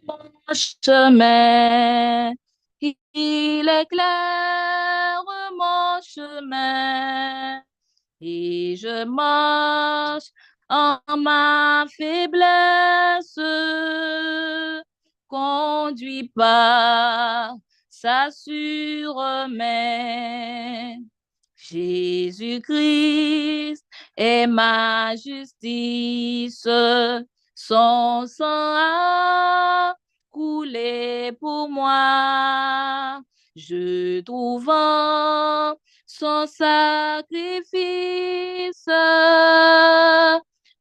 mon chemin, il éclaire mon chemin et je marche en ma faiblesse, conduit par sa sûre main. Jésus-Christ est ma justice, son sang a coulé pour moi. Je trouve en son sacrifice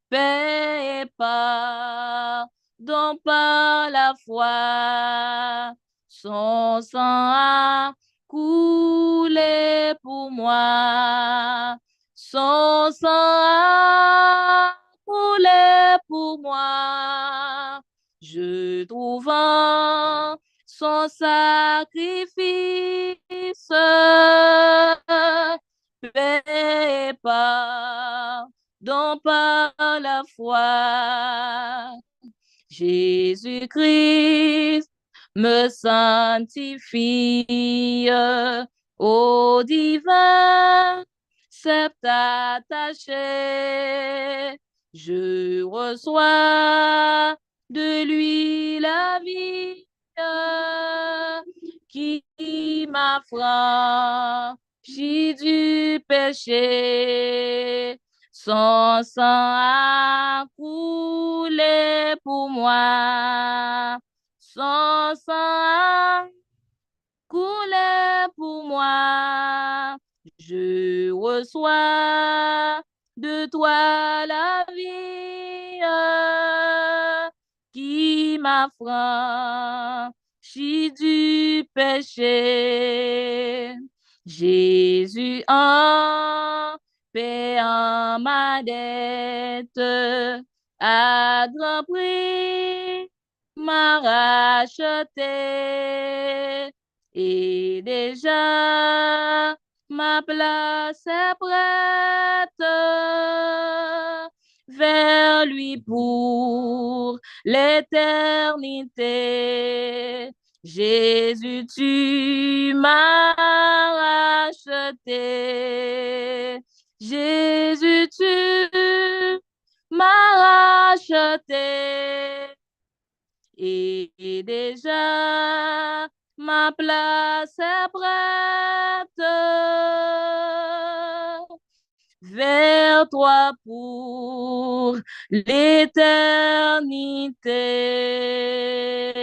paix et pardon par la foi. Son sang a coulé pour moi. Son sang a coulé pour moi. Je trouve en son sacrifice paix et pardon par la foi. Jésus-Christ me sanctifie au divin sept attaché. Je reçois de lui la vie qui m'affranchit du péché. Son sang a coulé pour moi. Son sang a coulé pour moi. Je reçois de toi la vie qui m'affranchit du péché. Jésus en paix en ma dette à grand prix m'a racheté et déjà ma place est prête vers lui pour l'éternité. Jésus, tu m'as racheté. Jésus, tu m'as racheté. Et déjà, ma place est prête vers toi pour l'éternité.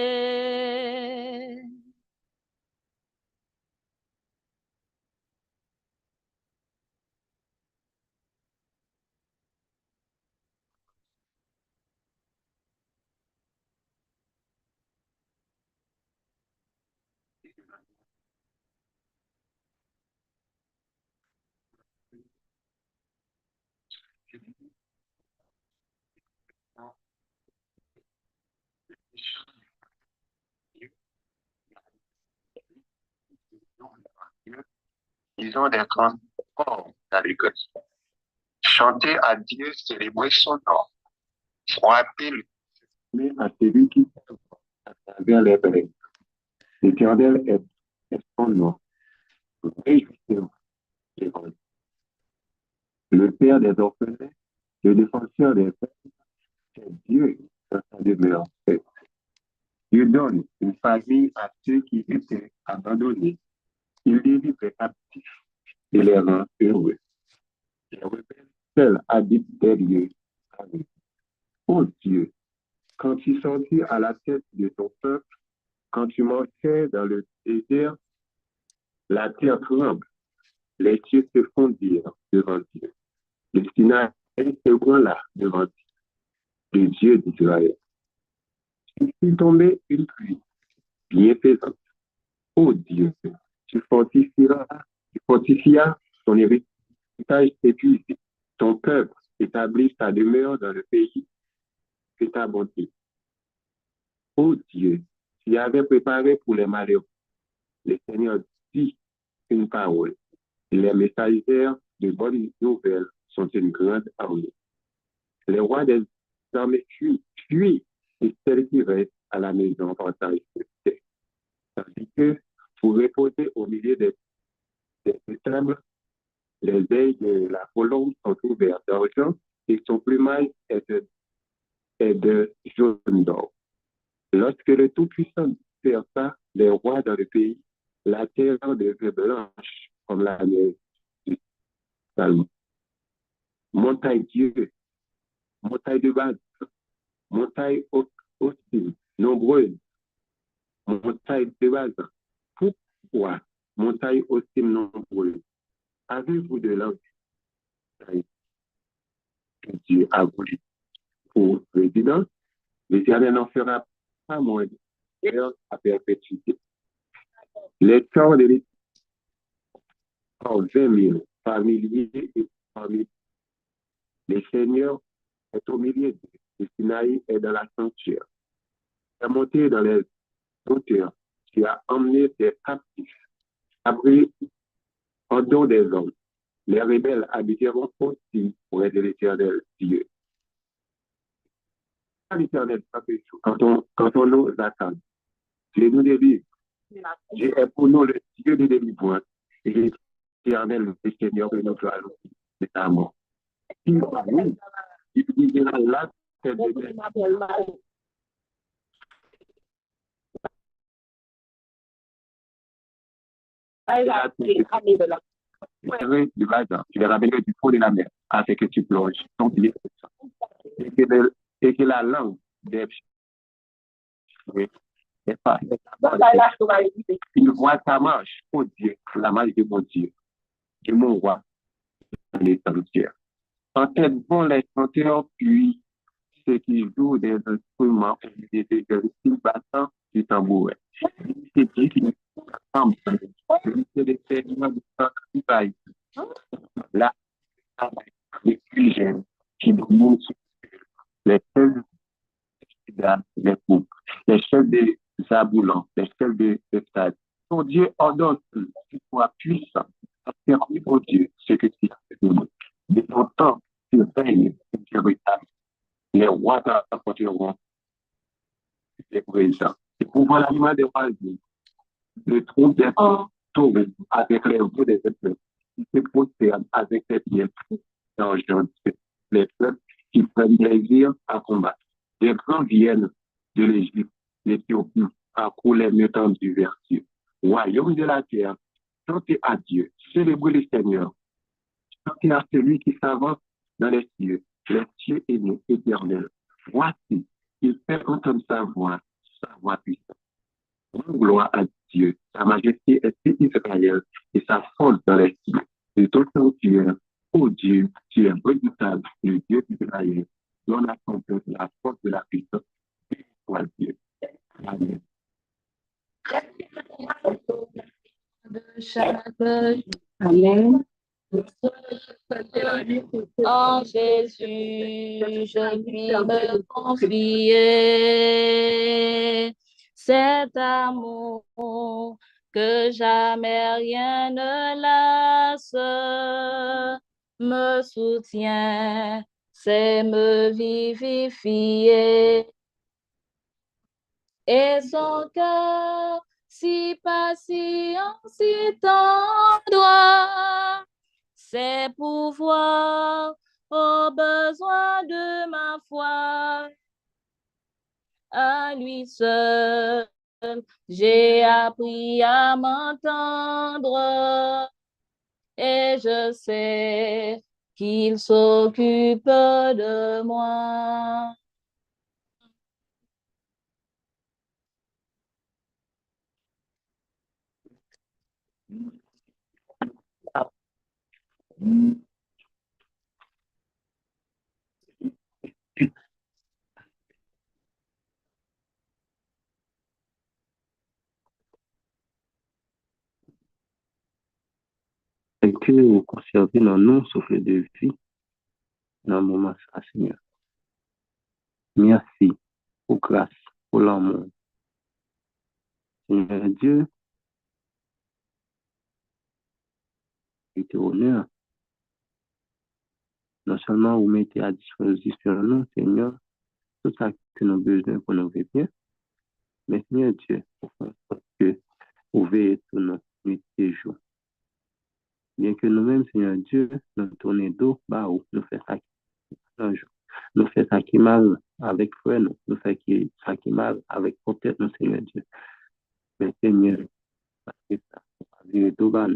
Ils ont des grands corps dans l'école. Chanter à Dieu, célébrer son nom, frapper le mais à celui qui à travers les brèves. L'Éternel est son nom. Réjouissez-vous, le Père des orphelins, le défenseur des peuples, c'est Dieu dans sa demeure. Dieu donne une famille à ceux qui étaient abandonnés. Il délivre les captifs et les rend heureux. Les rebelles seuls habitent des lieux. Oh Dieu, quand tu sortis à la tête de ton peuple, quand tu marchais dans le désert, la terre tremble, les cieux se fondirent devant Dieu. Le Sinaï se branla devant le Dieu d'Israël. Il fit tomber une pluie bienfaisante. Ô Dieu, tu fortifias ton héritage épuisé. Ton peuple établit sa demeure dans le pays que ta bonté. Ô Dieu, tu avais préparé pour les malheureux. Le Seigneur dit une parole. Les messagères de bonnes nouvelles sont une grande armée. Les rois des armées fuient et celle qui reste à la maison partage le texte. Tandis que pour reposer au milieu des étables, les ailes de la colombe sont couvertes d'argent et son plumage est de jaune d'or. Lorsque le Tout-Puissant dispersa les rois dans le pays, la terre devait blanche comme la neige du Salmon. Montagne Dieu, montagne de base, montagne hostile, nombreuse, montagne de base. Pourquoi montagne hostile nombreuse? Avez-vous de langue que Dieu a voulu pour résidence? L'Éternel n'en fera pas moins à perpétuité. Les corps de l'Éternel sont 20 000 par milliers et par milliers. Le Seigneur est au milieu d'eux. Le Sinaï est dans la sanctuaire. Tu as monté dans les hauteurs. Tu as emmené tes captifs. Abri en dehors des hommes. Les rebelles habiteront aussi auprès de l'Éternel Dieu. L'Éternel, quand on nous attend, Dieu nous délivre. Dieu est pour nous le Dieu de délivrance. Et l'Éternel, le Seigneur que nous allons, c'est à mort. Oui, il dira là, c'est de du bazar, tu verras venir du fond de la mer, afin que tu plonges ton pied et que la langue des n'est pas. Il voit ta marche, oh Dieu, la marche de mon Dieu, de mon roi, les sanctuaires. En tête vont les chanteurs, puis ceux qui jouent des instruments et des battant du tambourin. C'est Dieu qui nous rassemble. C'est le Seigneur du sacrifice. Là, les plus jeunes qui nous montrent les chefs des groupes, les chefs des aboulants, les chefs des stades. Ton Dieu ordonne que tu sois puissant, permis au Dieu ce que tu as fait de nous. De ton temps, tu règnes, tu rétablis. Les rois t'apporteront les présents. Et pour voir l'animal des oiseaux, le trou des taureaux avec les veaux des épaules, qui se prosternent avec les pieds d'argent, les peuples qui prennent plaisir à combattre. Les grands viennent de l'Égypte, l'Éthiopie, parcourent les mieux tendus vers Dieu. Royaume de la terre, chantez à Dieu, célébrez le Seigneur, chantez à celui qui s'avance dans les cieux aimés, éternels. Voici, il fait entendre sa voix puissante. Gloire à Dieu, sa majesté est sur Israël et sa force dans les cieux. Et ton sanctuaire, ô Dieu, tu es redoutable, le Dieu d'Israël. L'on a compris la force de la puissance. Soit Dieu. Amen. Amen. En Jésus, je puis me confier. Cet amour que jamais rien ne lasse me soutient, c'est me vivifier. Et son cœur si patient, si tendre, c'est pouvoir au besoin de ma foi. À lui seul, j'ai appris à m'entendre et je sais qu'il s'occupe de moi. Et que vous conservez dans nos souffle de vie dans le moment ça, Seigneur. Merci pour grâce, pour l'amour. Seigneur Dieu, et te honneur. Non seulement vous mettez à disposition nous, Seigneur, tout ça que nous avons besoin pour nous vivre bien. Mais Seigneur Dieu, pour faire en sorte que vous veillez sur nous nuit et jour. Bien que nous-mêmes, Seigneur Dieu, nous tournons dos, bah, nous faisons ça un jour. Nous faisons ça qui mal avec frère, nous faisons ça qui mal avec peut-être nous, Seigneur Dieu. Mais Seigneur, parce que ça, on va vivre tout bas,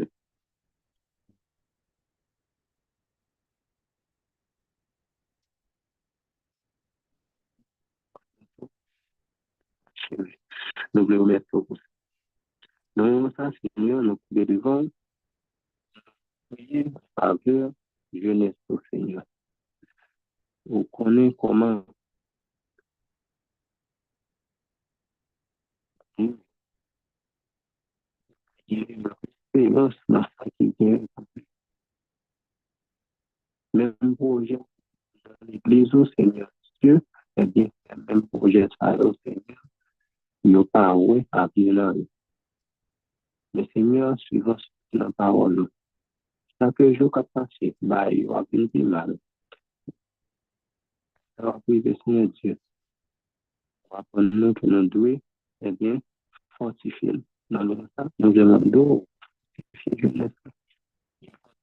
nous voulons mettre au bout. Nous, ça, Seigneur, nous devons prier en faveur jeunesse au Seigneur. Vous connaissez comment il y a une expérience dans ça qui vient. Même projet dans l'église au Seigneur Dieu, eh bien, même projet ça au Seigneur, il n'y a pas ouais à vivre là. Le Seigneur, suivant la parole, chaque jour qu'a passé, bah, il va venir mal. Alors, oui, le Seigneur Dieu, on va prendre nous que nous devons, eh bien, fortifier dans le temps. Nous demandons,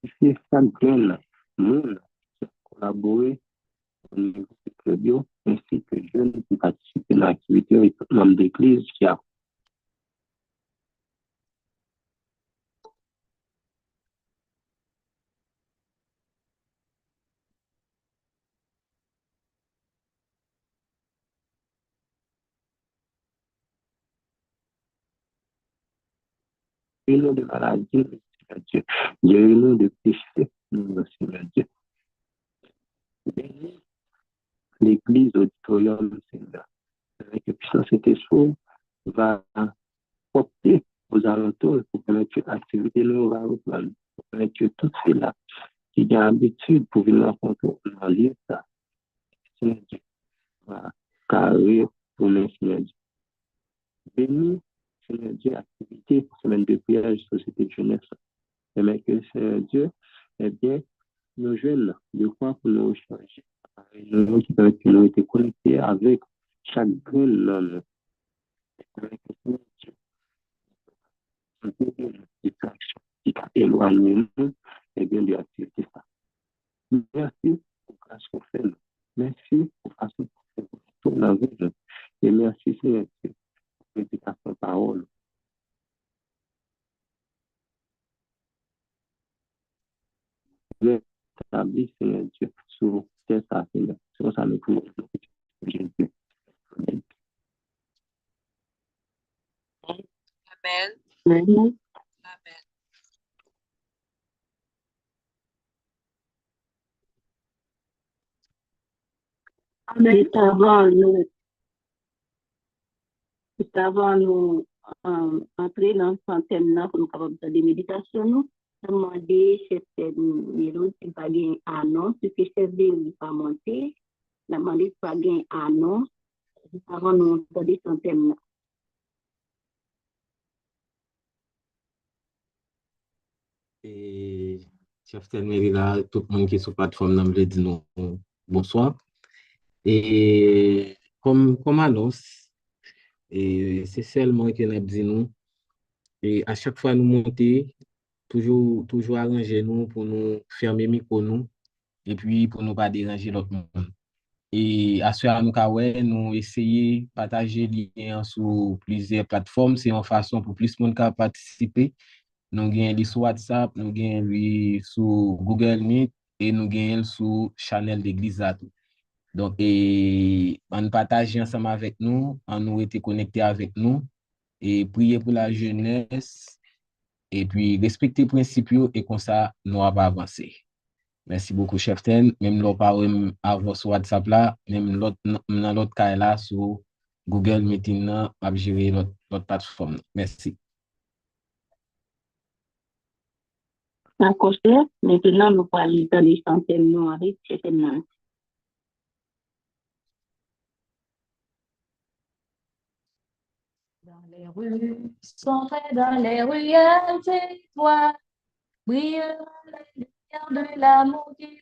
fortifier chaque jeune, nous, collaborer au niveau du club, ainsi que jeunes qui participent à l'activité et membres d'église qui a nous de maladie, Seigneur Dieu. Guéris-nous de péché, nous, Seigneur Dieu. Bénis l'église auditorium, Seigneur. Avec que puissance et esprit va porter aux alentours pour permettre que l'activité nous va reprendre. Pour permettre que tout cela qui a l'habitude pour venir rencontrer dans lieu, ça, Seigneur Dieu, va carrer pour nous, Seigneur Dieu. Bénis, Seigneur Dieu, activité pour semaine de prière, société de jeunesse. Permet que, Seigneur Dieu, eh bien, nos jeunes, de quoi pour nous changer. Nous qui permettent que nous été connectés avec chaque graine homme. Avec le Seigneur Dieu, distraction qui t'a éloigné nous, eh bien, de l'activité. Merci pour la grâce qu'on fait. Merci pour la façon qu'on fait pour la vie. Et merci, Seigneur Dieu, pour l'éducation parole. Établis, Seigneur Dieu, sur tes Seigneur. Sur ça, nous pouvons Jésus. Amen. Amen. Amen. Amen. Juste avant nous entrer dans ce thème pour nous capables de faire méditation, nous demander chef Miro si pas gain annonce, parce que chef n'est pas monté, demander si pas gain annonce avant nous entrer dans ce thème. Et chef Telmeri là, tout le monde qui est sur la plateforme, nous veut dire nous bonsoir. Et comme annonce, et c'est seulement que nous dit nous, et à chaque fois nous monter, toujours arranger nous pour nous fermer micro nous, et puis pour nous pas déranger l'autre monde. Et à ce moment ouais, nous essayer de partager les liens sur plusieurs plateformes, c'est une façon pour plus de monde qui participer. Nous avons sur WhatsApp, nous avons sur Google Meet et nous avons sur Channel d'église. Donc, et on partage ensemble avec nous, on nous été connecté avec nous et prier pour la jeunesse et puis respecter les principes et comme ça, nous allons avancer. Merci beaucoup, Chef Ten. Même l'autre parole avant sur WhatsApp là, même dans l'autre cas là, sur Google Meeting là, on va gérer l'autre plateforme. Merci. D'accord, maintenant nous parlons dans les centaines nous avec chef Nancy. Dans les rues, sommeil dans les ruelles, c'est toi, brille la lumière de l'amour qui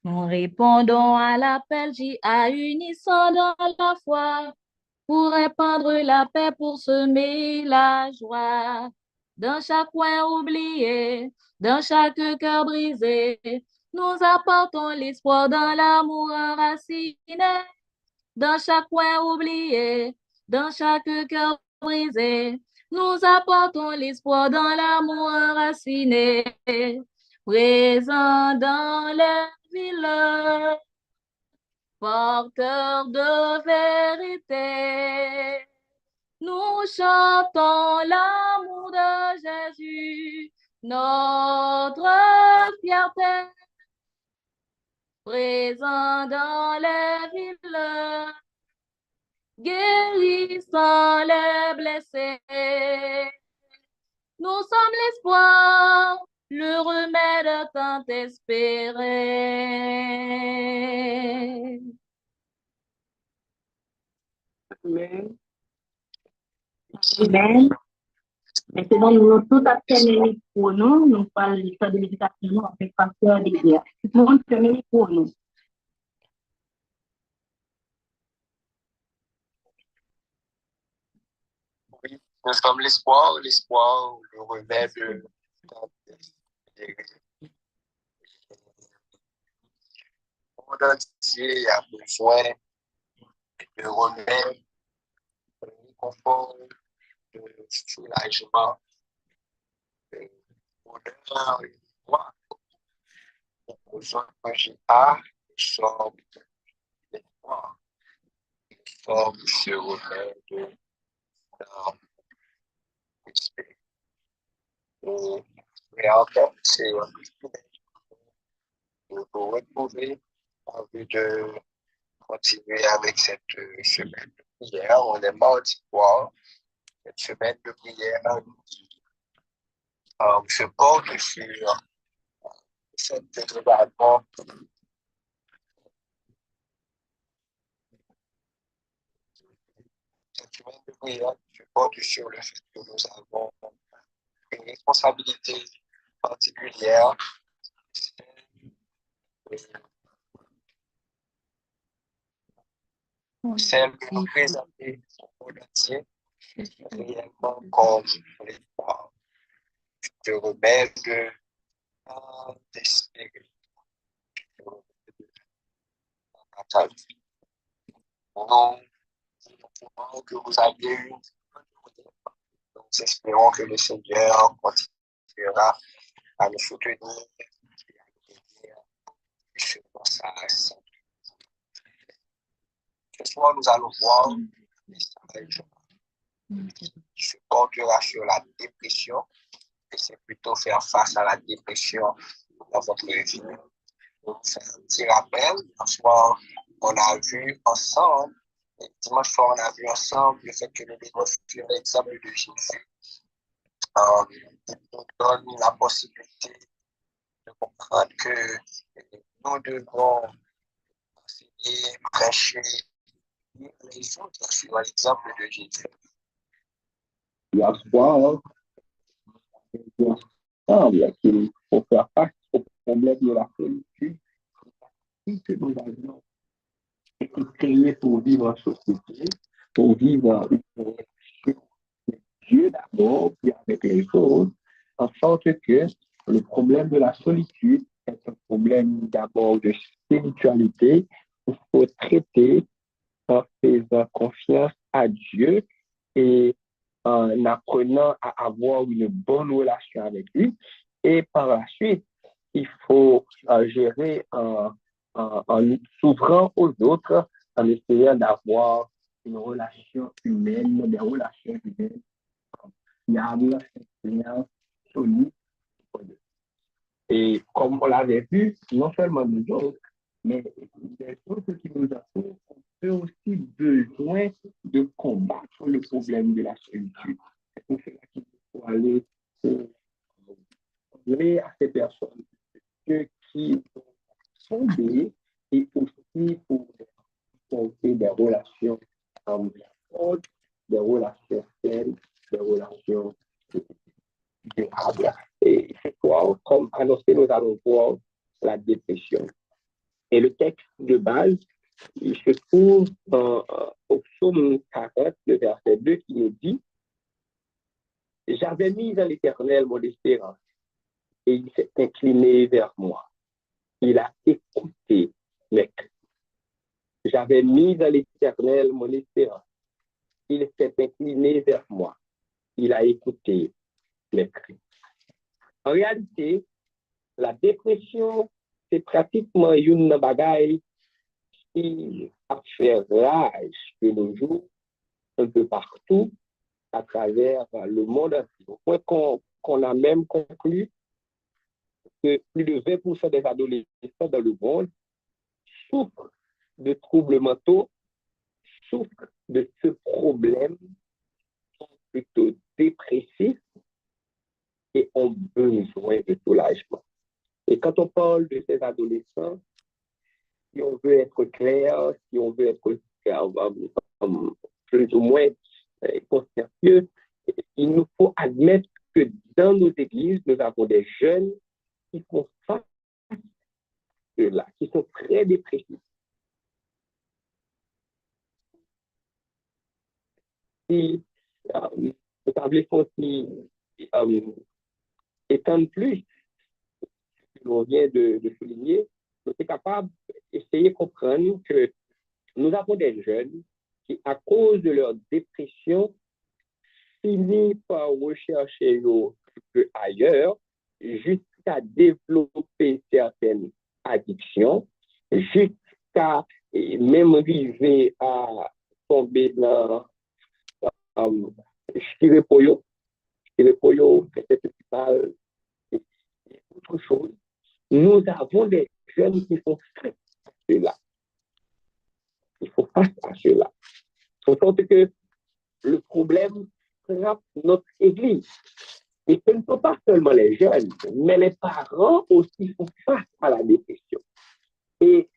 Nous répondons à l'appel J.A. unissant dans la foi pour répandre la paix, pour semer la joie. Dans chaque coin oublié, dans chaque cœur brisé, nous apportons l'espoir dans l'amour enraciné. Dans chaque coin oublié, dans chaque cœur brisé, nous apportons l'espoir dans l'amour enraciné. Présent dans les villes, porteur de vérité, nous chantons l'amour de Jésus, notre fierté. Présent dans les villes, guérissant les blessés. Nous sommes l'espoir, le remède tant espéré. Amen. Amen. Maintenant, nous tout à fait pour nous. Nous parlons de l'histoire de l'éducation avec pasteur de guerre. Tout le monde fait pour nous. Oui, nous sommes l'espoir, le remède. Le monde entier a besoin de remède, de réconfort, de soulagement, de bonheur et de joie. Nous besoin de J.A. Nous sommes l'espoir. Nous sommes ce remède dans l'esprit. Et encore, c'est un privilège de vous retrouver en vue de continuer avec cette semaine de prière. On est mardi soir. Cette semaine de prière se porte sur cette également. Cette semaine de prière se porte sur le fait que nous avons une responsabilité particulière, celle de nous présenter au monde entier réellement comme l'espoir, de remède d'espérer. Nous que vous avez eu. Nous espérons que le Seigneur continuera à nous soutenir et à nous aider sur sa sainte. Ce soir, nous allons voir un message qui se portera sur la dépression, et c'est plutôt faire face à la dépression dans votre vie. On fait un petit rappel. Ce soir, on a vu ensemble, et dimanche soir, on a vu ensemble le fait que nous devons suivre l'exemple de Jésus. Il nous donne la possibilité de comprendre que nous devons enseigner, prêcher les autres sur l'exemple de Jésus. La foi, ensemble qu'il faut faire face au problème de la solitude que nous avions été créés pour vivre en société, pour vivre une relation avec Dieu d'abord, puis avec les autres, en sorte que le problème de la solitude est un problème d'abord de spiritualité qu'il faut traiter en faisant confiance à Dieu et en apprenant à avoir une bonne relation avec lui. Et par la suite, il faut gérer en s'ouvrant aux autres, en essayant d'avoir une relation humaine, des relations humaines fiables, sincères, solides. Et comme on l'avait vu, non seulement nous autres, mais les autres qui nous entourent ont aussi besoin de combattre le problème de la solitude. C'est pour cela qu'il faut aller parler à ces personnes qui sont des et aussi pour porter des relations fortes, des relations saines, des relations durables. Et ce soir, comme annoncé, nous allons voir la dépression. Et le texte de base, il se trouve au psaume 40, le verset 2, qui nous dit: J'avais mis à l'Éternel mon espérance, et il s'est incliné vers moi. Il a écouté mes cris. J'avais mis à l'Éternel mon espérance. Il s'est incliné vers moi. Il a écouté mes cris. En réalité, la dépression, c'est pratiquement une bagaille qui a fait rage de nos jours, un peu partout, à travers le monde entier. Au point qu'on a même conclu que plus de 20% des adolescents dans le monde souffrent de troubles mentaux, souffrent de ce problème, sont plutôt dépressifs et ont besoin de soulagement. Et quand on parle de ces adolescents, si on veut être clair, si on veut être plus ou moins consciencieux, il nous faut admettre que dans nos églises, nous avons des jeunes qui font face à cela, qui sont très dépressifs. Si vous avez aussi étendre plus ce que l'on vient de souligner, nous sommes capables d'essayer de comprendre que nous avons des jeunes qui, à cause de leur dépression, finissent par rechercher un peu ailleurs jusqu'à développer certaines addictions, jusqu'à même arriver à tomber dans Chirepoyo, peut-être autre chose. Nous avons des jeunes qui font face à cela. Il faut face à cela. En sorte que le problème frappe notre Église. Et ce ne sont pas seulement les jeunes, mais les parents aussi font face à la dépression. Et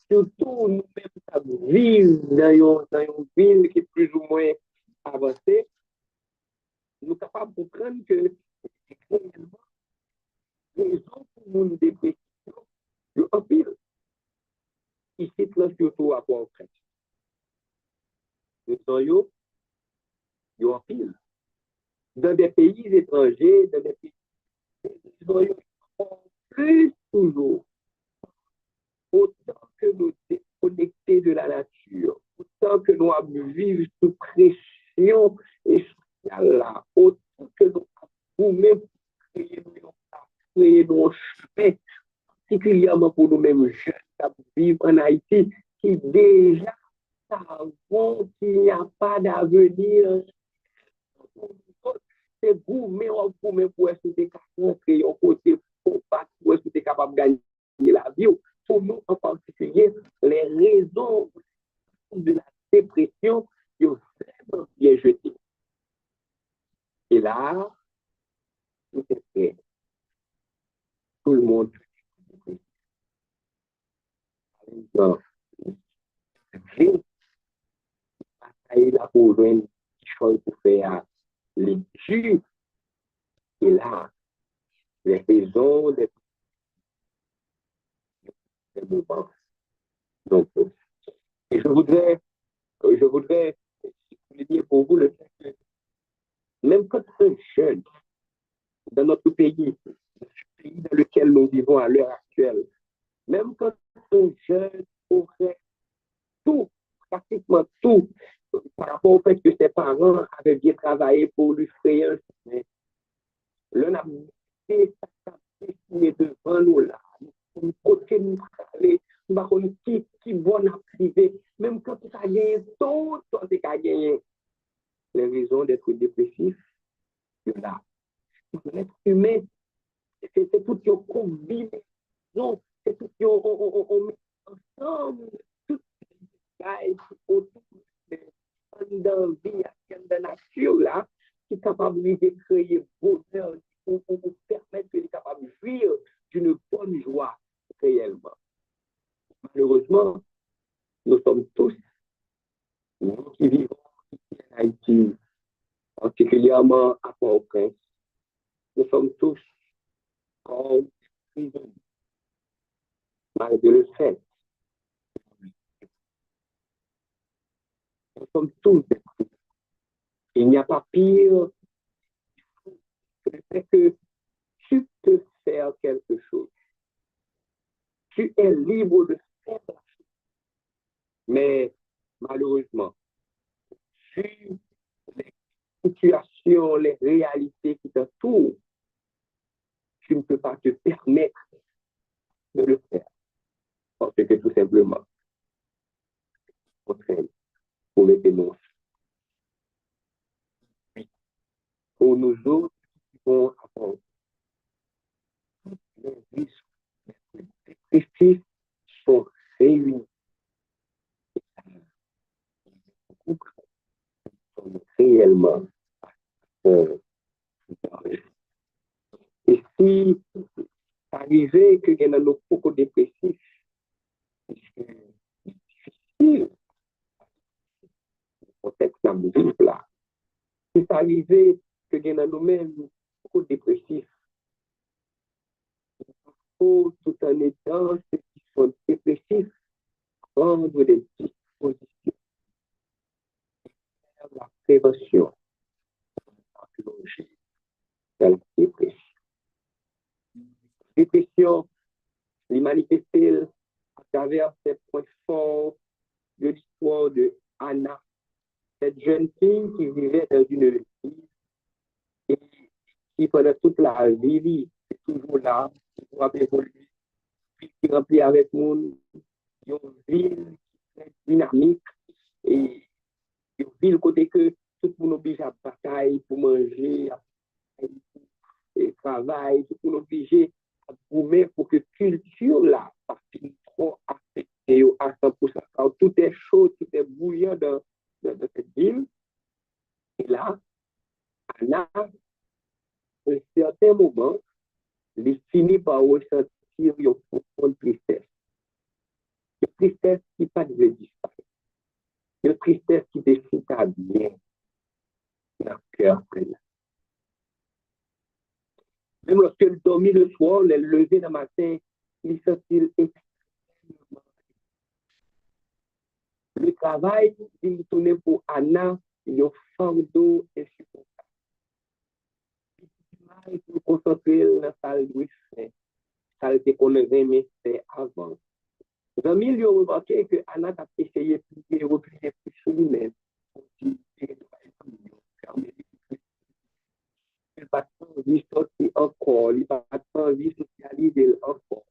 surtout, nous-mêmes, nous vivons dans une ville qui est plus ou moins avancée, nous sommes capables de comprendre que les raisons pour une dépression, le empire, ici, surtout à Port-au-Prince. Les gens, ils ont empire. Dans des pays étrangers, dans des pays, ils ont plus toujours. Autant que nous déconnecter de la nature, autant que nous vivons sous pression et là, autant que nous nous-mêmes créer nos chemins, particulièrement pour nous-mêmes jeunes qui vivent en Haïti, qui déjà savons qu'il n'y a pas d'avenir. C'est gourmet pour est-ce que tu es capable de un côté pour est-ce que tu es capable de gagner la vie. Pour nous, en particulier, les raisons de la dépression sont vraiment bien jetées. Et là, tout est fait. Tout le monde. Il a pour une chose pour faire l'étude. Et là, les raisons des mouvements. Donc, et je voudrais souligner pour vous le fait que même quand un jeune dans notre pays, le pays dans lequel nous vivons à l'heure actuelle, même quand un jeune aurait tout, pratiquement tout, par rapport au fait que ses parents avaient bien travaillé pour lui créer un chemin, l'un a mis sa destinée devant nous là, nous côté nous aller, nous qui va nous priver, même quand tu as gagné tout, tu as gagné. Les raisons d'être dépressif, c'est là. L'être humain, c'est tout une combinaison, c'est tout on met ensemble, tout autour de vie, de la nature là, qui est capable de créer bonheur, pour permettre qu'il est capable de vivre d'une bonne joie réellement. Malheureusement, nous sommes tous, nous qui vivons ici en Haïti, particulièrement à Port-au-Prince, nous sommes tous comme prisonniers, malgré le fait sommes tous des prudents. Il n'y a pas pire que le fait que tu peux faire quelque chose. Tu es libre de faire la chose. Mais malheureusement, vu les situations, les réalités qui t'entourent, tu ne peux pas te permettre de le faire. Parce que tout simplement, pour les dénoncer. Pour nous autres qui vont apprendre les risques, les sacrifices sont réunis. Beaucoup sont réellement et si arrivé que il y a nos beaucoup dépressifs, c'est difficile, le contexte dans le vivre là. Si c'est arrivé que il y a nous-mêmes beaucoup dépressifs, il faut tout en étant ceux qui sont dépressifs, prendre des dispositions, faire la prévention, plonger dans la dépression. Dépression, les manifester à travers ces points forts de l'histoire de Anna, cette jeune fille qui vivait dans une ville et qui pendant toute la vie est toujours là, toujours a évolué, qui remplit avec nous, une ville très dynamique et une ville côté que tout le monde oblige à bataille pour manger, à travail, tout le monde obligé à boumer pour que culture là, pas trop affectée à 100%. Alors, tout est chaud, tout est bouillant dans cette ville. Et là, Anna, à un certain moment, il finit par ressentir une profonde tristesse. Une tristesse qui n'a pas de disparaître. Une tristesse qui décide à bien dans le cœur. Même lorsqu'elle dormit le soir, elle levait le matin, il sentit extrêmement. Le travail, il tournait pour Anna, il y a un fardeau insupportable. Il faut concentrer dans la salle de fait. Ça qu'on avait aimé faire avant. Dans le milieu, on remarquait que Anna a essayé de replier plus sur lui-même. Il n'a pas envie de sortir encore, il n'a pas envie de socialiser encore.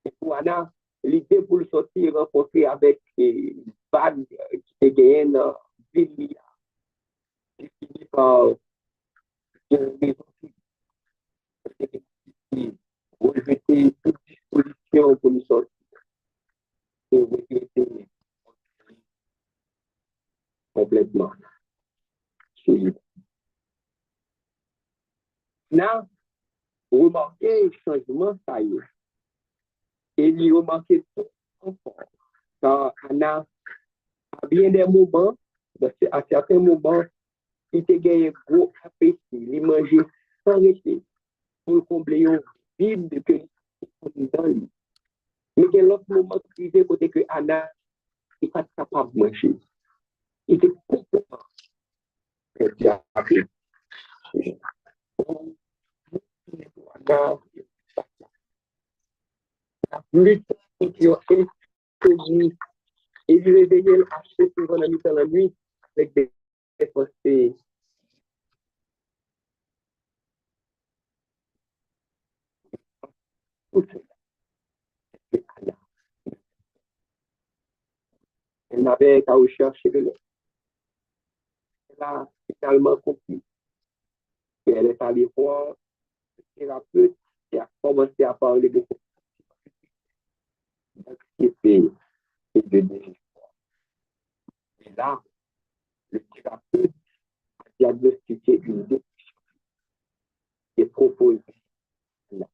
Et pour Anna, l'idée pour le sortir, rencontrer avec des vagues qui étaient gagnées dans la ville, il finit par rejeter toute disposition pour nous sortir. Et regretter complètement. Là, remarquez le changement, ça y est. Et il remarquait tout encore. Car Anna, à bien des moments, à certains moments, il te gagné gros appétit, il mangeait sans arrêter pour combler un vide de que dans lui. Mais il y a l'autre moment privé côté que Anna n'est pas capable de manger. Il était complètement perdu. La lutte contre l'insomnie et du réveiller assez souvent la nuit dans la nuit avec des pensées. Tout cela, c'est Anna. Elle n'avait qu'à rechercher de l'aide. Elle a finalement compris. Et elle est allée voir le thérapeute qui a commencé à parler de d'anxiété et de désespoir. Et là, le thérapeute a diagnostiqué une dépression et propose là,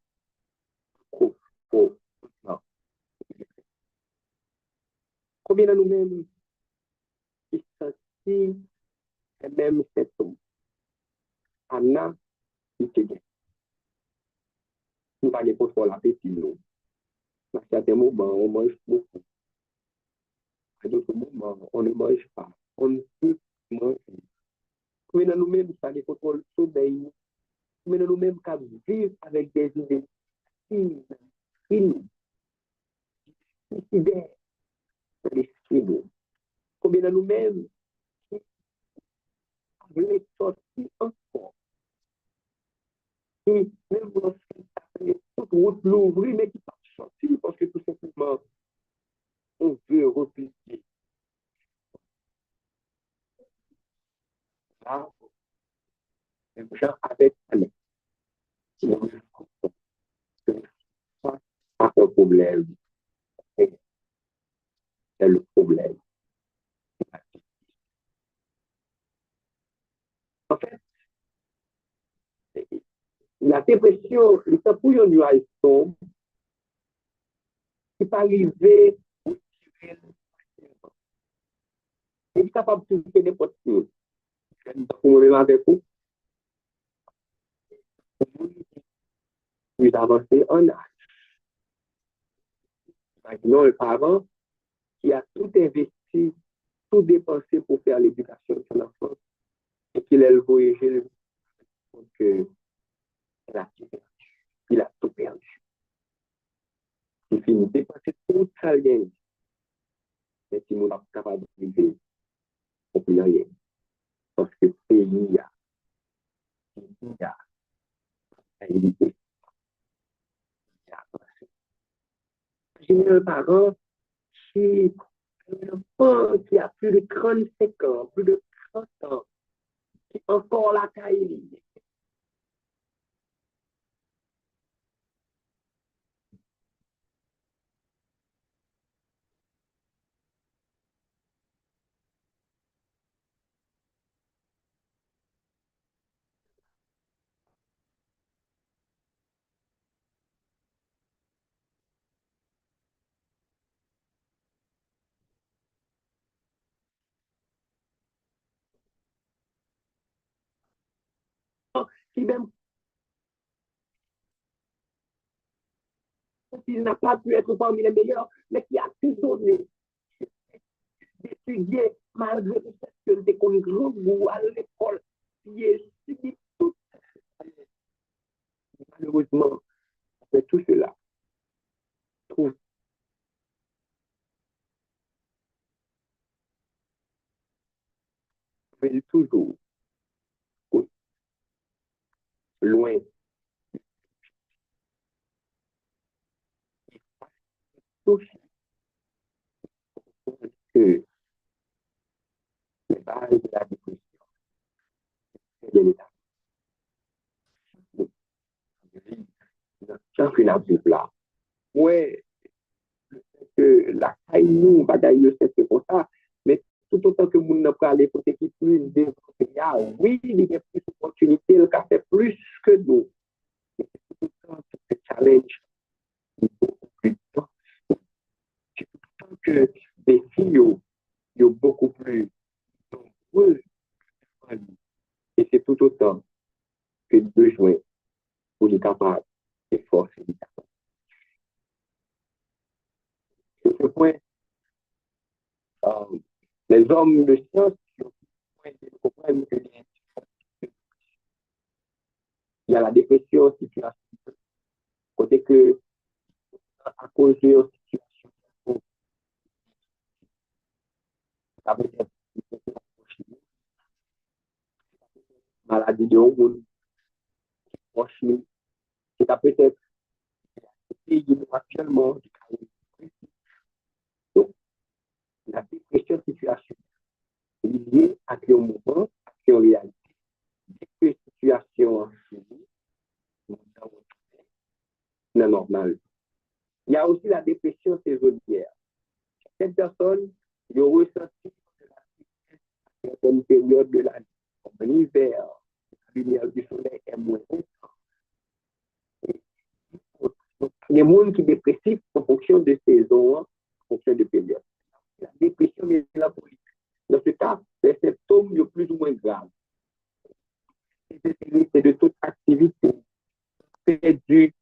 combien de nous-mêmes qui sentent les mêmes symptômes? Anna, il te dit, nous ne pouvons pas pour l'appétit, nous. À certains moments, on mange beaucoup. À d'autres moments, on ne mange pas. On ne peut manger. Mais dans nous-mêmes, ça les contrôle le sommeil. Mais dans nous-mêmes, qu'à vivre avec des idées fines, suicidaires dans l'esprit. Combien de nous-mêmes, voulons sortir encore. Et même lorsqu'il toute route l'ouvrir, mais qui ne pas sortir parce que tout simplement, on veut replier. Là, les gens avec Alex, c'est pas un problème. C'est le problème. En fait, la dépression, c'est pour un nuage sombre qui peut arriver au ciel. Il est capable de faire n'importe quoi. Pour même avec vous, plus avancé en âge. Imaginons un parent qui a tout investi, tout dépensé pour faire l'éducation de son enfant et qu'il a le voyagé que il a tout perdu. Il finit de dépenser tout ça bien. Mais si nous sommes capables de vivre, on ne peut rien. Parce que le pays a évité. J'ai un parent qui un enfant qui a plus de 35 ans, plus de 30 ans, qui est encore la caille. Qui même, s'il n'a pas pu être parmi les meilleurs, mais qui a pu donner, d'étudier, malgré le fait qu'il était comme grand goût à l'école, qui est subi tout. Malheureusement, après tout cela, trouve toujours loin touche que les bases de la dépression de l'État. Championnat du plat. Ouais, que la caille nous, bagaille, c'est comme ça, mais tout autant que nous n'avons pas aller côté qui plus développé, oui, il y a plus d'opportunités, le cas fait plus que nous. Mais tout autant que ce challenge est beaucoup plus dense. C'est tout autant que les filles sont beaucoup plus nombreux. Et c'est tout autant que besoin pour les capables de force et de capacité. Sur ce point, les hommes de science comprennent que il y a la dépression situation, côté que à cause de la situation, ça peut être maladie de hormones, c'est peut-être actuellement. Donc, la dépression situation est liée à un moment, à une réalité. Des situations non normales. Il y a aussi la dépression saisonnière. Certaines personnes ont ressenti à certaines périodes de l'année, comme l'hiver, la lumière du soleil est moins intense. Il y a des gens qui sont dépressifs en fonction de saison, en fonction de période. La dépression mélancolique. Dans ce cas, les symptômes sont plus ou moins graves. C'est de toute activité, perdu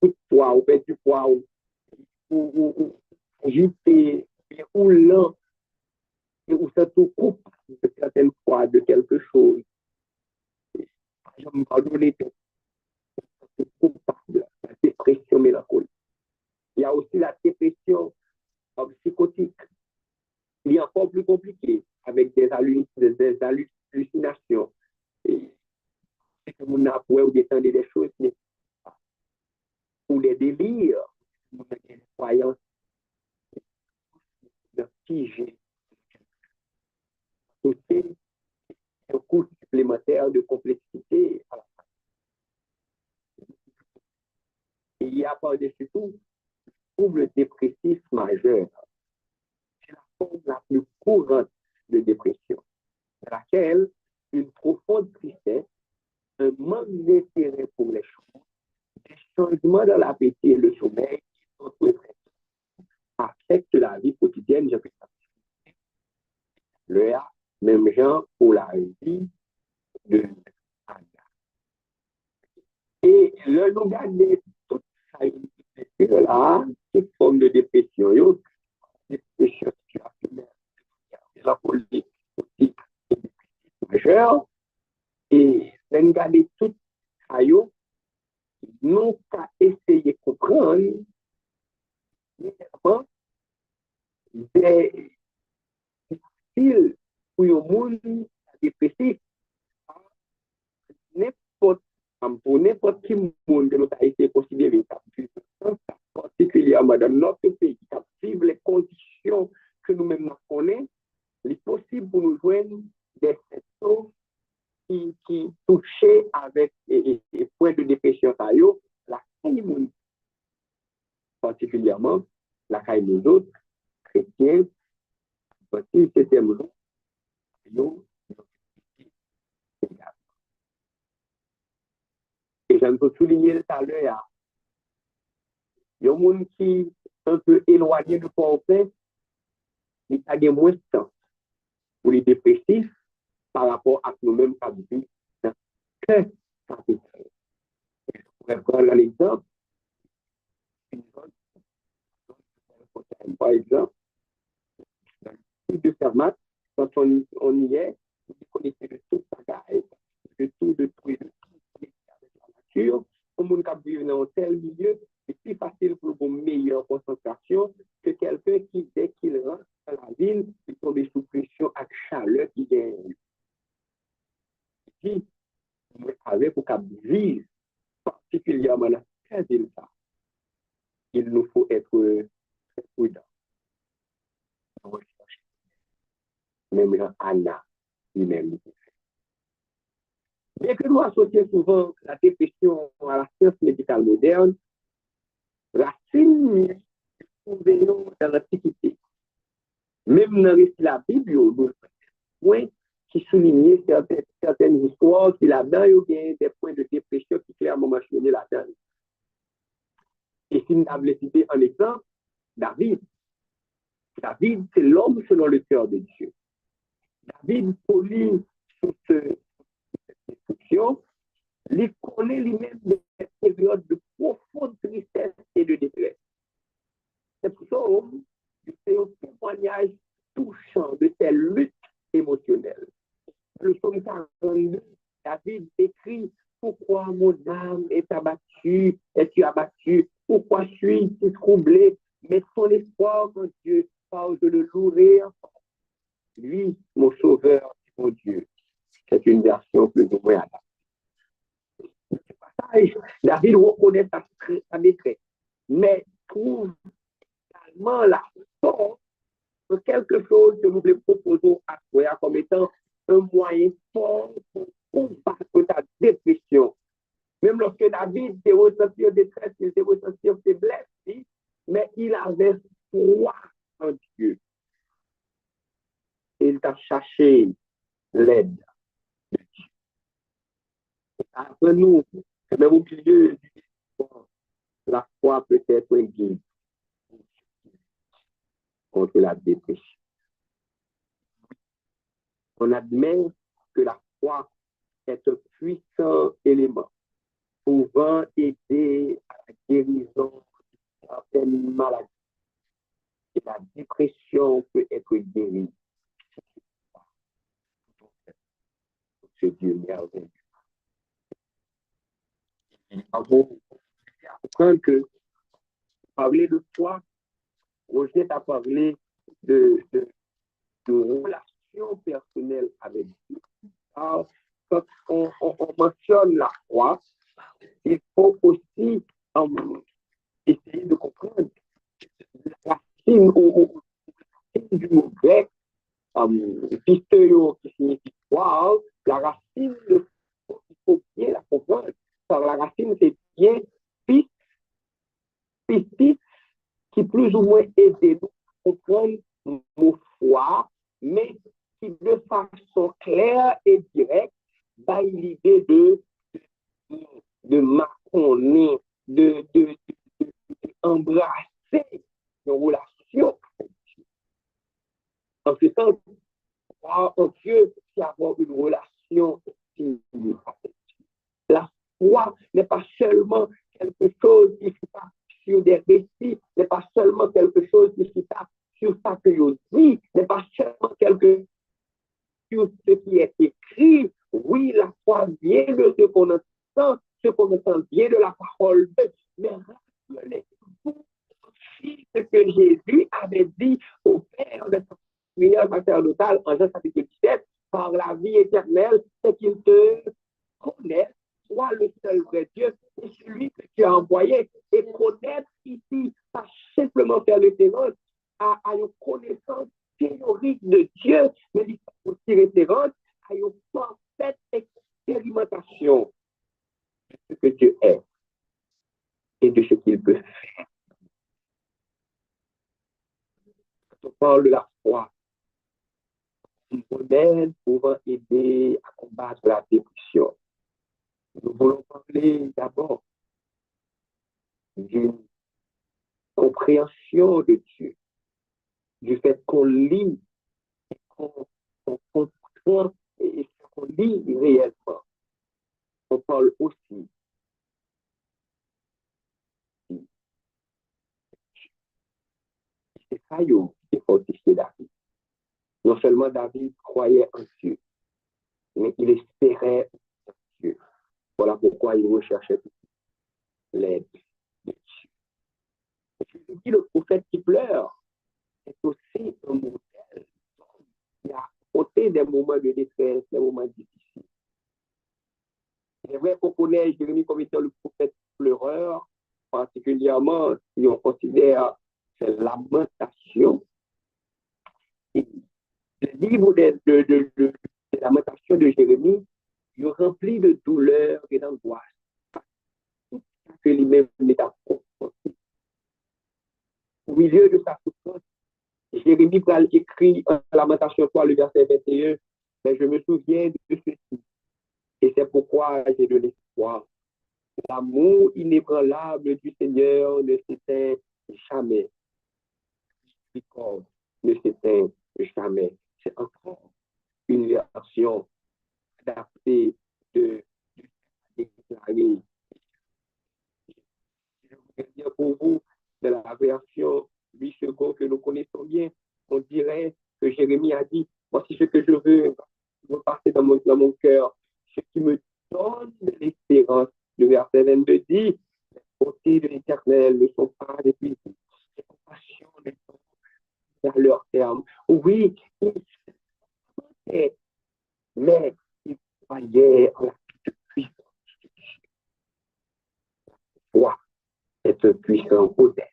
tout poids, ou perdu poids, ou agité, ou lent, et où ça tout coupe de certaines fois de quelque chose. Par exemple, pardonner, c'est coupable, la dépression mélancolique. Il y a aussi la dépression psychotique. Il est encore plus compliqué avec des hallucinations. Et c'est que on a ou d'étendre des choses, ou des délires, ou des croyances figées. C'est un coût supplémentaire de complexité. Et il y a par-dessus tout trouble dépressif majeur. C'est la forme la plus courante de dépression, dans laquelle une profonde tristesse, un manque d'intérêt pour les choses, des changements dans l'appétit et le sommeil qui sont affectent la vie quotidienne. Je fais ça. Le A, même genre pour la vie de Anna. Et le nous garder toute ça là, toute forme de dépression, dépression situationnelle, la politique majeure, et nous garder tout ça, nous qu'à essayer de comprendre des styles pour le monde dépressif. Pour n'importe qui monde que nous avons été considéré particulièrement dans notre pays, qui vivent les conditions que nous-mêmes nous connaissons, il est possible pour nous joindre des secteurs qui touchaient avec les points de dépression, la caille, particulièrement la caille des autres chrétiens, parce que c'était nous. Et je peux souligner tout à l'heure, il y a des gens qui sont un peu éloignés de Port-au-Prince, il y a des moins de temps pour les dépressifs par rapport à nous-mêmes qui vivons dans le capitale. Je pourrais prendre un exemple. Par exemple, dans le site de Fermat, quand on y est, on est connecté de tout bagaille, de tout, avec la nature. Comme on peut vivre dans un tel milieu, c'est plus facile pour une meilleure concentration que quelqu'un qui, dès qu'il rentre dans la ville, il tombe sous pression avec chaleur qui gagne. Si vous avez pour vivre particulièrement dans cette ville, il nous faut être très prudents. Même dans Anna, lui-même. Bien que nous associons souvent la dépression à la science médicale moderne, racine trouvée dans l'Antiquité. Même dans la Bible, il y a des points qui soulignent certaines histoires qui là-dedans, il y a des points de dépression qui clairement mentionnés là-dedans. Et si nous avons cité un exemple, David. David, c'est l'homme selon le cœur de Dieu. David connaît sous cette instruction, il connaît lui-même des périodes de profonde tristesse et de détresse. C'est pour ça c'est un témoignage touchant de ces luttes émotionnelles. Le psaume 42, David écrit: pourquoi mon âme est abattue, es-tu abattu? Pourquoi suis-je troublé? Mets ton espoir en Dieu, car je le louerai. Lui, mon sauveur, mon Dieu. C'est une version plus ou moins adaptée. David reconnaît sa détresse, mais trouve également la force de quelque chose que nous lui proposons à toi comme étant un moyen fort pour combattre ta dépression. Même lorsque David s'est ressenti en détresse, il s'est ressenti en faiblesse, mais il avait foi en Dieu. Il t'a cherché l'aide de Dieu. Après nous, même au milieu du discours, la foi peut être un guide contre la dépression. On admet que la foi est un puissant élément pouvant aider à la guérison de certaines maladies. Et la dépression peut être guérie ce Dieu merveilleux. Nous avons comprendre que parler de foi, Roger t'a parlé de relations personnelles avec Dieu. Alors, quand on mentionne la foi, il faut aussi essayer de comprendre la racine ou du mot grec, pisteuo, qui signifie croire, la racine, il faut bien la comprendre. Car la racine, c'est bien pistis, qui plus ou moins aide nous à comprendre le mot foi, mais qui de façon claire et directe dans l'idée de marconner, d'embrasser une relation. En ce sens, croire en Dieu, c'est avoir une relation intime avec Dieu. La foi n'est pas seulement quelque chose qui se passe sur des récits, n'est pas seulement quelque chose qui se passe sur ça que je dis, n'est pas seulement quelque chose sur ce qui est écrit. Oui, la foi vient de ce qu'on entend vient de la parole de Dieu, mais rappelez-vous aussi ce que Jésus avait dit au Père de sa prière sacerdotale en Jean chapitre 17, par la vie éternelle, c'est qu'il te connaisse, soit le seul vrai Dieu, et celui que tu as envoyé. Et connaître ici, pas simplement faire référence à une connaissance théorique de Dieu, mais il faut aussi référence à une parfaite expérimentation de ce que Dieu est et de ce qu'il peut faire. Quand on parle de la foi, un modèle pouvant aider à combattre la dépression. Nous voulons parler d'abord d'une compréhension de Dieu, du fait qu'on lit, qu'on comprend et qu'on lit réellement. On parle aussi c'est ça qui est fortifié David. Non seulement David croyait en Dieu, mais il espérait en Dieu. Voilà pourquoi il recherchait l'aide de Dieu. Je dis, le prophète qui pleure est aussi un modèle qui a affronté des moments de détresse, des moments difficiles. C'est vrai qu'on connaît Jérémie comme étant le prophète pleureur, particulièrement si on considère ses lamentations. Et le livre de lamentations de Jérémie est rempli de douleur et d'angoisse. Tout ce que lui-même n'est à confronter. Au milieu de sa souffrance, Jérémie écrit en Lamentation 3, le verset 21, mais je me souviens de ceci. Et c'est pourquoi j'ai de l'espoir. L'amour inébranlable du Seigneur ne s'éteint jamais. Miséricorde ne s'éteint jamais. C'est encore une version adaptée de déclarer. Je voudrais dire pour vous, de la version 8 secondes que nous connaissons bien, on dirait que Jérémie a dit, voici ce que je veux repasser dans mon cœur, ce qui me donne de l'espérance. Le verset 22 dit, les côtés de l'Éternel ne sont pas épuisés, les compassions ne sont pas à leur terme. Oui, il se mais il croyait en la puissance de Dieu. Foi, cette puissance modèle.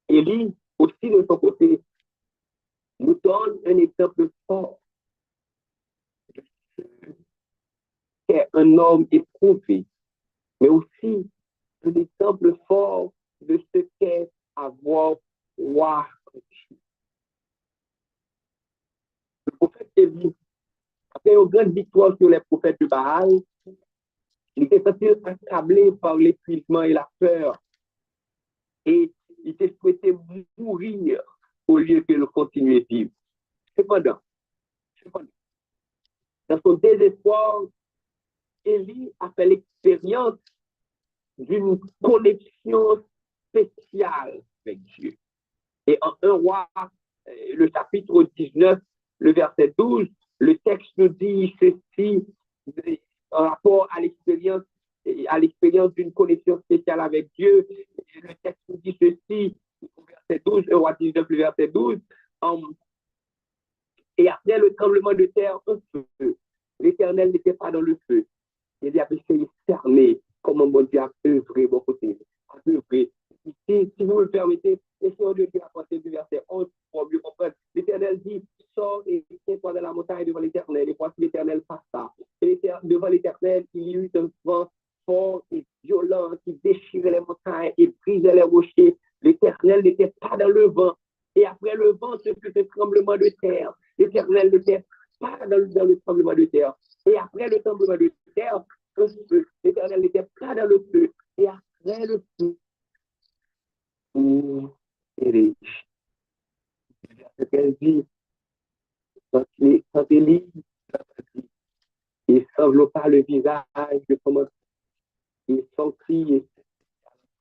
Élie, aussi de son côté, nous donne un exemple fort. C'est un homme éprouvé, mais aussi un exemple fort de ce qu'est avoir foi en Dieu. Le prophète Élie, après une grande victoire sur les prophètes de Baal, il était senti accablé par l'épuisement et la peur. Et il s'est souhaité mourir au lieu que de continuer à vivre. Cependant, dans son désespoir, Élie a fait l'expérience d'une connexion spéciale avec Dieu. Et en 1 roi le chapitre 19, le verset 12, le texte nous dit ceci en rapport à l'expérience d'une connexion spéciale avec Dieu. Le texte nous dit ceci, au verset 12, le roi 19, le verset 12, et après le tremblement de terre, un feu. L'Éternel n'était pas dans le feu. Il avait essayé de cerner comment mon Dieu a œuvré, mon côté, a œuvré. Si vous le permettez, essayons de lire à partir du verset 11 pour mieux comprendre. L'Éternel dit, sors et tiens-toi dans la montagne devant l'Éternel. Et voici l'Éternel passa. Et devant l'Éternel, il y eut un vent fort et violent qui déchirait les montagnes et brisait les rochers. L'Éternel n'était pas dans le vent. Et après le vent, ce fut un tremblement de terre. L'Éternel n'était pas dans le tremblement de terre. Et après le tremblement de terre, un feu. L'Éternel n'était pas dans le feu. Et après le feu, et qu'elle dit, quand Élie, il s'enveloppa le visage de comment il sortit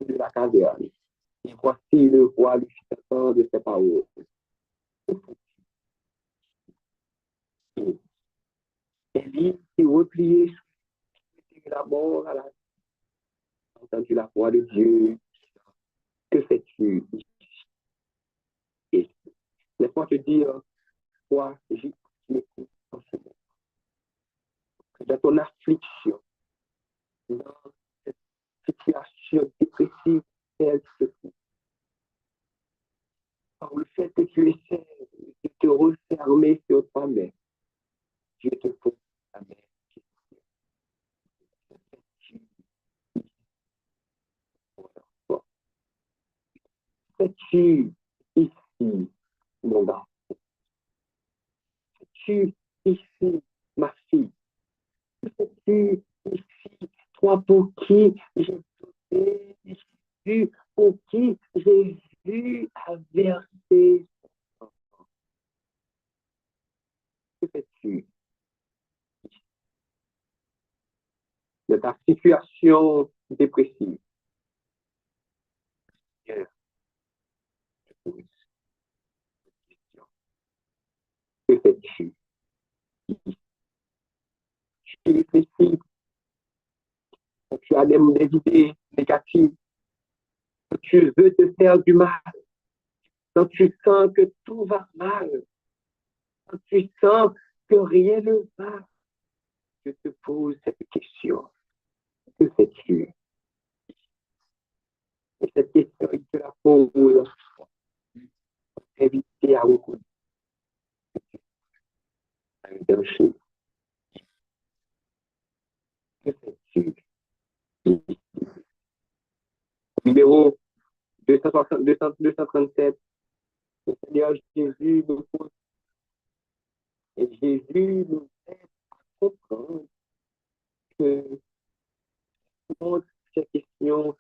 de la caverne. Et voici le roi lui fit entendre de ses paroles. Élie s'est replié sur la mort à la entendu la voix de Dieu. Que fais-tu ici? Laisse-moi te dire, toi, j'écoute en ce moment. Dans ton affliction, dans cette situation dépressive, elle se trouve. Par le fait que tu essaies de te refermer sur toi-même, Dieu te pose la même question. Fais-tu ici, mon garçon? Fais-tu ici, ma fille? Fais-tu ici, toi pour qui j'ai donné Jésus, pour qui Jésus a versé son sang? Que fais-tu de ta situation dépressive? Dieu te pose cette question. Que fais-tu? Tu réfléchis, tu as des idées négatives, tu veux te faire du mal, quand tu sens que tout va mal, quand tu sens que rien ne va, je te pose cette question. Que fais-tu? Et cette question, il te la pose pour éviter à reconnaître un danger. Que fais-tu? Numéro 237, le Seigneur Jésus nous pose, et Jésus nous aide à comprendre que toutes ces questions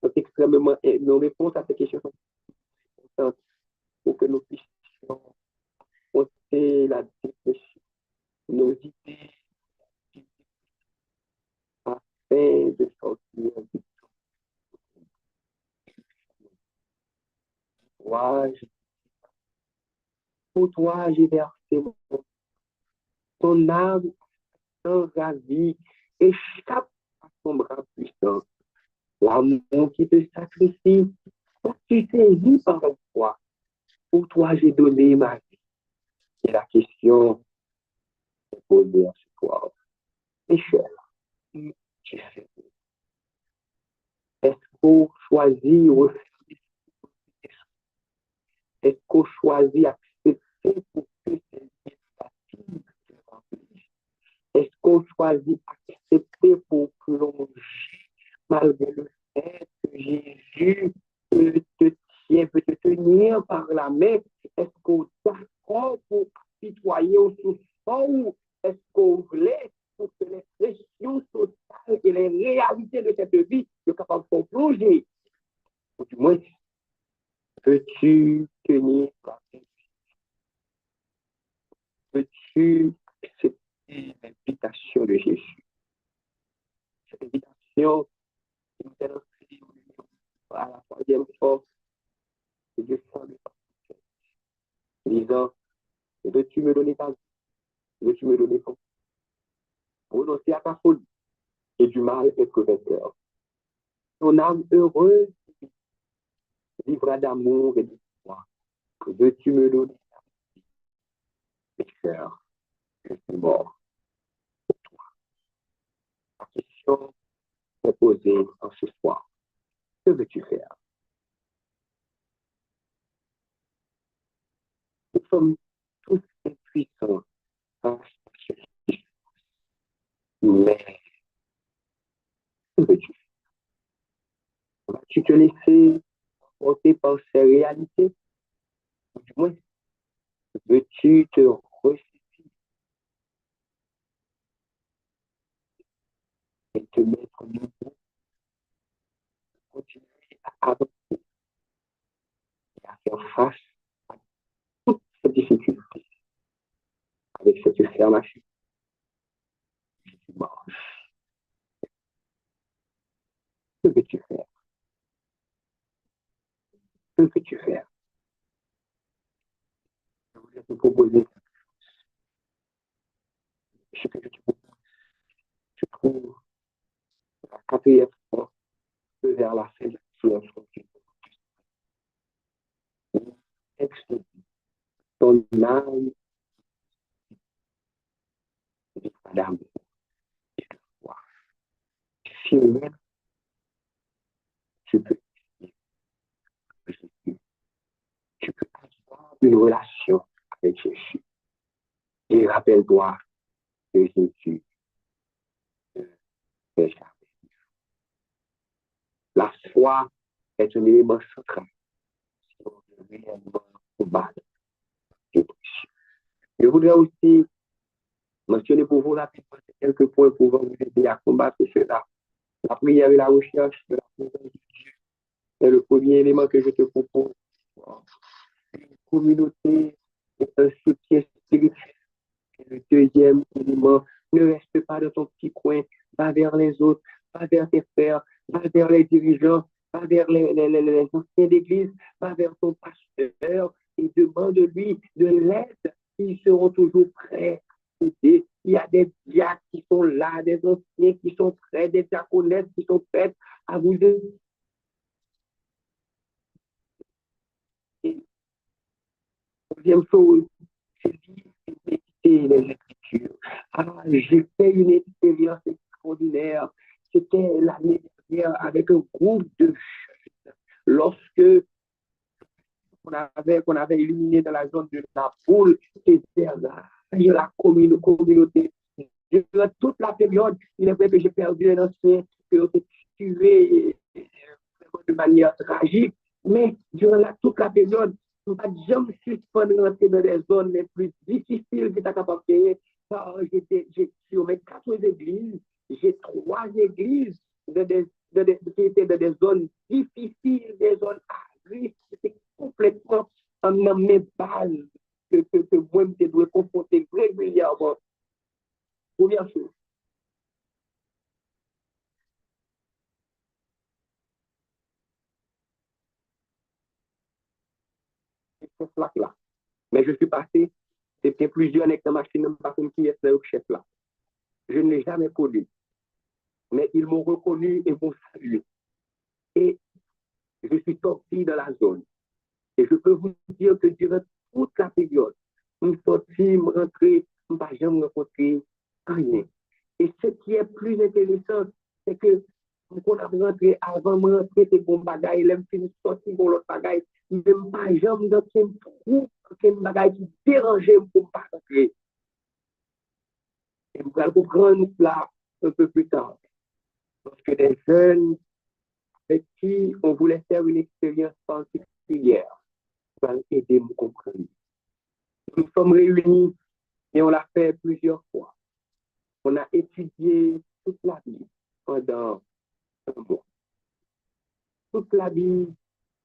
sont extrêmement, nos réponses à ces questions sont importantes pour que nous puissions affronter la dépression, nos idées, afin de sortir du courage. Pour toi, j'ai versé ton âme sans avis, échappe à ton bras puissant. L'amour qui te sacrifie, tu saisis par la foi. Pour toi, j'ai donné ma vie. Et la question est posée à ce soir. Michel, tu fais. Est-ce qu'on choisit est-ce qu'on choisit accepter pour que ces initiatives se remplissent? Est-ce qu'on choisit accepter pour plonger malgré le fait que Jésus peut te tenir par la main? Est-ce qu'on est d'accord pour apitoyer au sous-sol? Est-ce qu'on voulait pour que les pressions sociales et les réalités de cette vie soient capables de plonger? Ou du moins, peux-tu tenir par la main? Peux-tu accepter l'invitation de Jésus? Cette invitation qui nous est lancée à la troisième force, c'est de faire le disant, veux-tu me donner ta vie? Veux-tu me donner ton renoncer à ta folie et du mal être vainqueur. Ton âme heureuse vivra d'amour et d'espoir. Veux-tu me donner ta vie? Pécheur, je suis mort. La question est posée en ce soir. Que veux-tu faire? Nous sommes tous impuissants face à ceci. Mais que veux-tu faire? Vas-tu te laisser porter par ces réalités? Ou du moins, veux-tu te ressusciter et te mettre debout, continuer à avancer et à faire face à toutes ces difficultés avec cette fermeture? Que veux-tu faire? Que veux-tu faire? Je voulais te proposer ce que je te propose. Je trouve la quatrième fois que vers la fin de la séance, texte dit, ton âme est d'amour et de foi. Si même tu peux, tu peux avoir une relation avec Jésus. Et rappelle-toi que Jésus ne fait jamais. La foi est un élément central si on veut réellement combattre les péchés. Je voudrais aussi mentionner pour vous rapidement quelques points pouvant vous aider à combattre cela. La prière et la recherche de la présence de Dieu est le premier élément que je te propose. Une communauté et un soutien spirituel. Et le deuxième élément, ne reste pas dans ton petit coin, va vers les autres, va vers tes frères, va vers les dirigeants, va vers les anciens d'église, va vers ton pasteur et demande-lui de l'aide. Ils seront toujours prêts à aider. Il y a des diacres qui sont là, des anciens qui sont prêts, des diaconesses qui sont prêts à vous aider. Deuxième chose, c'est lire et méditer les Écritures. Alors, j'ai fait une expérience extraordinaire. C'était l'année dernière avec un groupe de jeunes. Lorsque qu'on avait illuminé dans la zone de la poule, c'était la communauté. Durant toute la période, il est vrai que j'ai perdu un ancien qui a été tué de manière tragique, mais durant toute la période, on ne va jamais suspendre rentrer dans les zones les plus difficiles que tu as capable de payer. Sur mes 4 églises, j'ai 3 églises qui étaient dans des zones difficiles, des zones à risque. C'était complètement en mes bases que moi, je dois confronter régulièrement. Première chose. C'est là. Mais je suis passé, c'était plusieurs années que ma machine ne pas comme qui est le chef là. Je ne l'ai jamais connu. Mais ils m'ont reconnu et m'ont salué. Et je suis sorti de la zone. Et je peux vous dire que durant toute la période, je suis sorti, je suis rentré, je n'ai pas jamais rencontré rien. Et ce qui est plus intéressant, c'est que quand on a rentré, avant de rentrer, c'est bon bagaille, là, je suis sorti pour l'autre bagaille. Je n'ai pas jamais dans un trou, un bagaille qui dérangeait pour ne pas rentrer. Et vous allez comprendre cela un peu plus tard. Parce que des jeunes avec qui on voulait faire une expérience particulière vont aider à me comprendre. Nous sommes réunis et on l'a fait plusieurs fois. On a étudié toute la Bible pendant un mois. Toute la Bible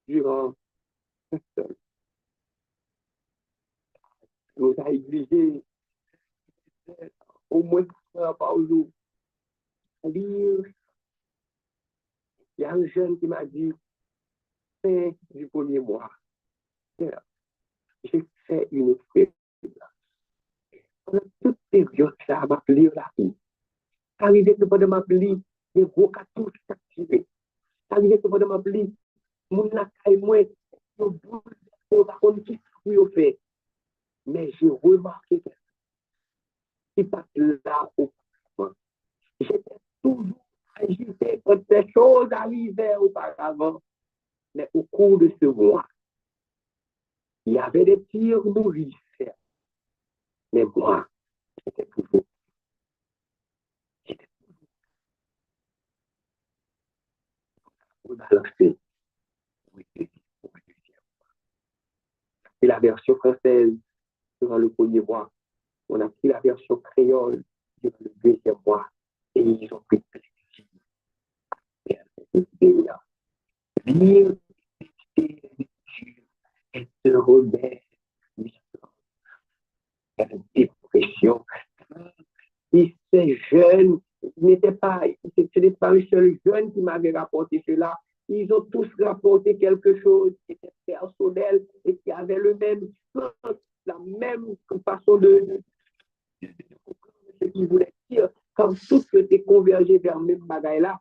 durant un seul. Nous a exigé au moins 4 heures par jour à lire. Il y a un jeune qui m'a dit, fin du premier mois, j'ai fait une expérience. Pendant toute période, ça m'a appelé la vie. Ça arrivait que pendant m'appeler, des gros cartouches s'activaient. Ça arrivait que pendant m'appeler, mon accueil, moi, je ne par contre, qui ça fait. Mais j'ai remarqué que qui passe là au fond. J'étais toujours agité quand ces choses arrivaient auparavant. Mais au cours de ce mois, il y avait des tirs nourrisseurs. Mais moi, j'étais toujours rebalancé. Et la version française durant le premier mois. On a pris la version créole durant le deuxième mois. Et ils ont pris plaisir lire et se remettre à la dépression. Et ces jeunes ce n'est pas un seul jeune qui m'avait rapporté cela. Ils ont tous rapporté quelque chose qui était personnel et qui avait le même sens, la même façon de ce qu'ils voulaient dire. Comme tout était convergé vers le même bagaille-là,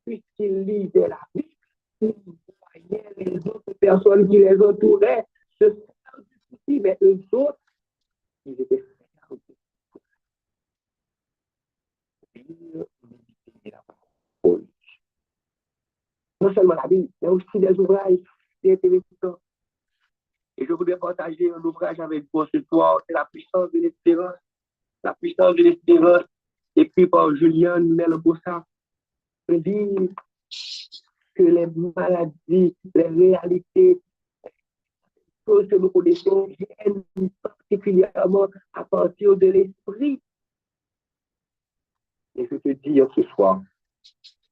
puisqu'ils lisaient la Bible, ils voyaient les autres personnes qui les entouraient se faire du souci, mais eux autres, ils étaient non seulement la Bible, mais aussi des ouvrages intéressants. Et je voudrais partager un ouvrage avec vous ce soir, c'est La puissance de l'espérance. La puissance de l'espérance, écrit par Julien Melbossa. Je dis que les maladies, les réalités, choses que nous connaissons viennent particulièrement à partir de l'esprit. Et je te dis ce soir,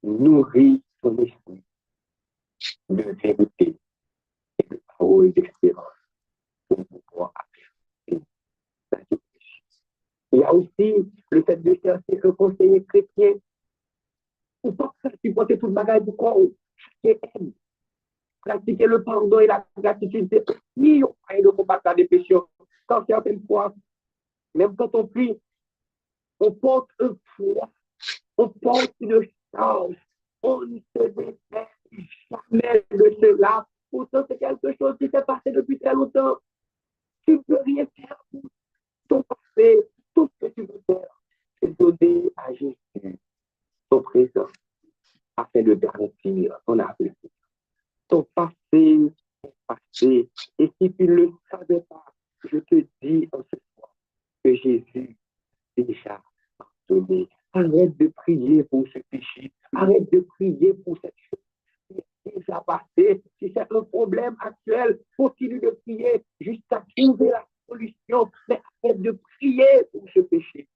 nourris ton esprit de vérité et de parole d'espérance pour pouvoir accepter la dépression. Il y a aussi le fait de chercher un conseiller chrétien pour pas supporter tout le bagage du corps. Pratiquer le pardon et la gratitude, c'est aussi un moyen de combattre la dépression. Quand certaines fois, même quand on prie, on porte un poids, on porte une charge, on ne se défait jamais de cela. Pourtant, c'est quelque chose qui s'est passé depuis très longtemps. Tu ne peux rien faire pour ton passé. Tout ce que tu veux faire, c'est donner à Jésus ton présent afin de garantir ton avenir. Ton passé est passé. Et si tu ne le savais pas, je te dis en ce soir que Jésus est déjà pardonné. Arrête de prier pour ce péché. Arrête de prier pour cette chose. C'est déjà passé. Si c'est un problème actuel, continue de prier jusqu'à trouver la solution. Mais arrête de prier pour ce péché.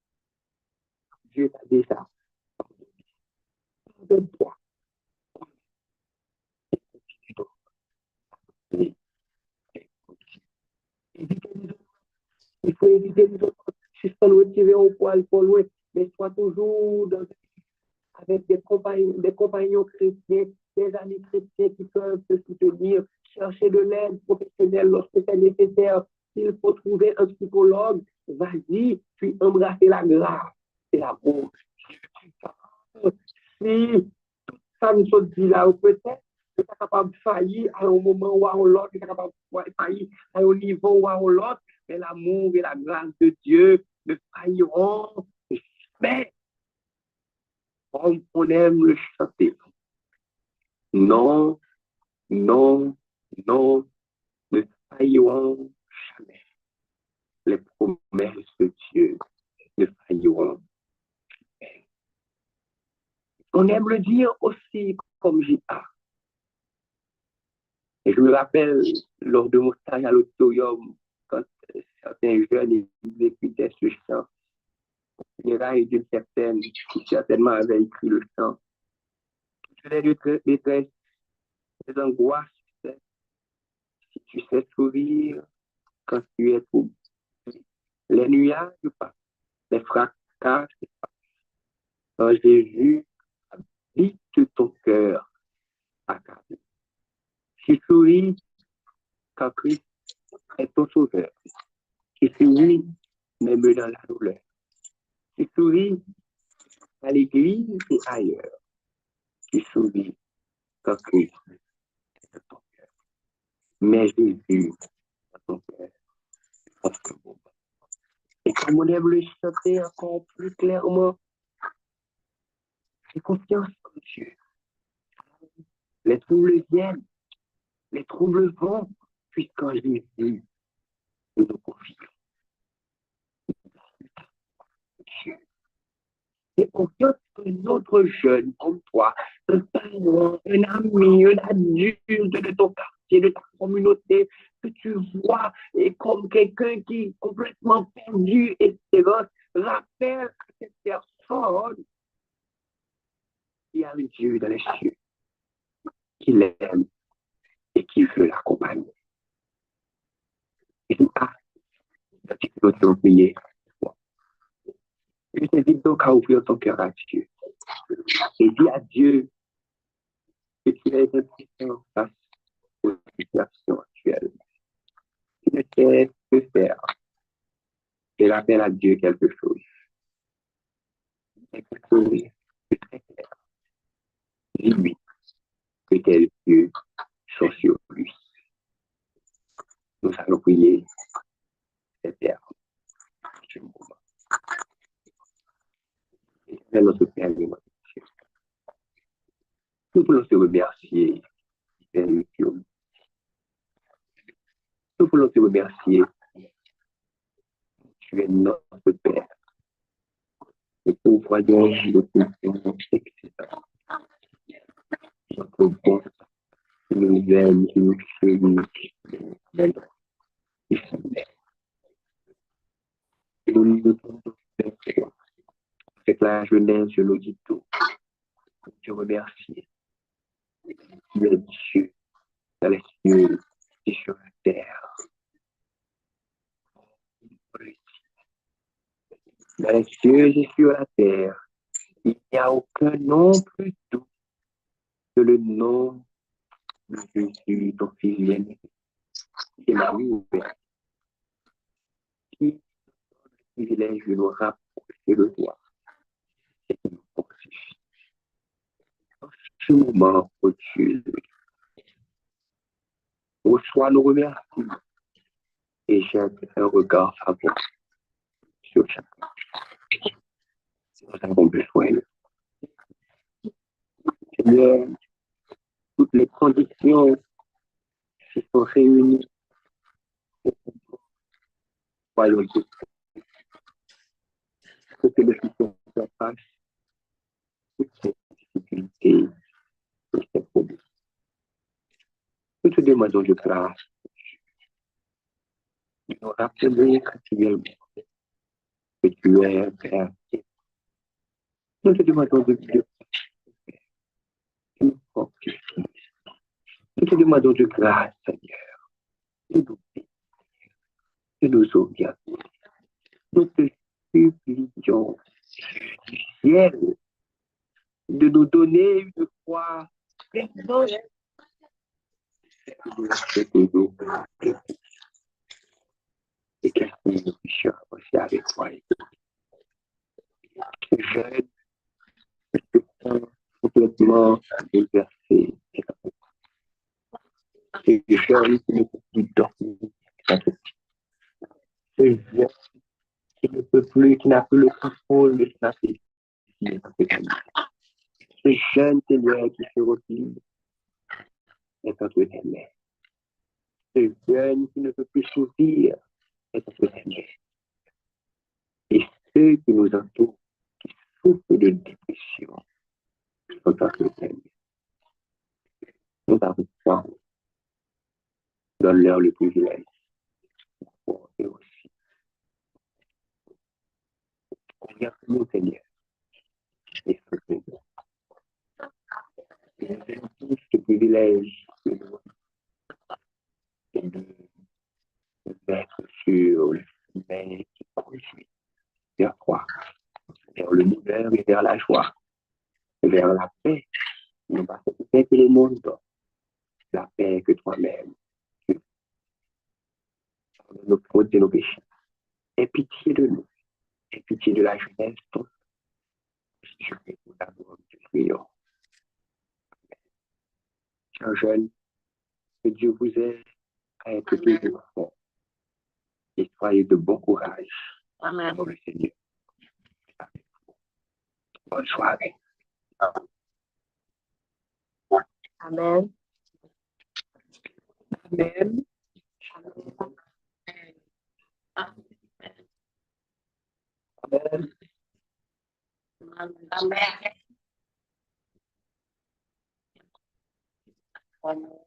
Dieu t'a déjà pardonné. Pardonne-toi. Il faut éviter les autres. Si on retirer au poil pour loin, mais sois toujours avec des compagnons chrétiens, des amis chrétiens qui peuvent te soutenir, chercher de l'aide professionnelle lorsque c'est nécessaire. S'il faut trouver un psychologue, vas-y, puis embrasser la grâce et l'amour. Si tout ça nous sont dit là, peut-être, tu es capable de faillir à un moment ou à un autre, tu es capable de faillir à un niveau ou à un autre, mais l'amour et la grâce de Dieu ne failliront jamais. On aime le chanter. Non, non, non, ne failliront jamais. Les promesses de Dieu ne failliront jamais. On aime le dire aussi comme J.A. Et je me rappelle, lors de mon stage à l'auditorium, quand certains jeunes écoutaient ce chant, funérailles d'une certaine qui certainement avait écrit le chant. Tu les détresses, les angoisses, si tu sais sourire quand tu es troublé. Les nuages passent, les fracas passent. Quand Jésus habite ton cœur accablé. Tu souris quand Christ est ton sauveur, qui sourit même dans la douleur, qui sourit à l'église et ailleurs, qui sourit quand Christ est dans ton cœur. Mais Jésus dans ton cœur, en ce moment. Et comme on aime le chanter encore plus clairement, j'ai confiance en Dieu. Les troubles viennent, les troubles vont, puisqu'en Jésus, nous nous confions. Dieu. Et confiance qu'un autre jeune comme toi, un parent, un ami, un adulte de ton quartier, de ta communauté, que tu vois et comme quelqu'un qui est complètement perdu, etc., rappelle à cette personne qu'il y a un Dieu dans les cieux, qui l'aime et qui veut l'accompagner. Et tu as un petit peu de prier. Je t'invite donc à ouvrir ton cœur à Dieu. Et dis à Dieu que tu es impuissant face aux situations actuelles. Tu ne sais que faire. Et rappelle à Dieu quelque chose. Quelque chose de très clair. Dis-lui que tes yeux sont sur lui. Nous allons prier cette terre. Et notre Père, nous voulons te remercier, Père Dieu. Nous voulons te remercier. Tu es notre Père. Et nous voyons de ton excellent. Notre bon, qui nous aime, qui nous chérit, qui s'aime. Et nous nous donnons avec la jeunesse, je nous dis tout. Je remercie. Tu es Dieu dans les cieux et sur la terre. Dans les cieux et sur la terre, il n'y a aucun nom plus doux que le nom de Jésus, ton Fils bien-aimé. C'est la vie ouverte qui donne le privilège de nous rapprocher de toi et de nous fortifier. En ce moment, oh Dieu, reçois nos remerciements et jette un regard favorable sur chacun. Nous avons besoin. Seigneur, toutes les conditions qui sont réunies pour que le futur se passe, toutes ces difficultés, tous ces problèmes. Nous te demandons de grâce, de nous rappeler continuellement que tu es un Père. Nous te demandons de nous fortifier. Nous te demandons de grâce, Seigneur, de nous bénir, de nous orienter. Nous te supplions du ciel de nous donner une foi présente et qu'est-ce que nous puissions avancer avec toi. Jeune, complètement bouleversé. C'est jeune qui ne peut plus dormir. C'est jeune qui ne peut plus, qui n'a plus le contrôle de sa vie. Ce jeune Seigneur qui se replie est entre tes mains. Ce jeune qui ne peut plus sourire est entre tes mains. Et ceux qui nous entourent, qui souffrent de dépression, sont entre tes mains. Nous avons foi. Donne-leur le privilège. Et aussi. Regarde-nous, Seigneur. Et soutenez-nous. Et nous avons tous ce privilège de mettre sur le chemin qui conduit vers quoi? Vers le bonheur et vers la joie, vers la paix. Non pas cette paix que le monde donne, la paix que toi-même. nos fautes et nos péchés. Aie pitié de nous. Aie pitié de la jeunesse. Je prie pour l'amour de Dieu. Chers jeunes, que Dieu vous aide à être toujours fort. Et soyez de bon courage. Amen. Pour le Seigneur. Bonne soirée. Amen. Amen. Amen.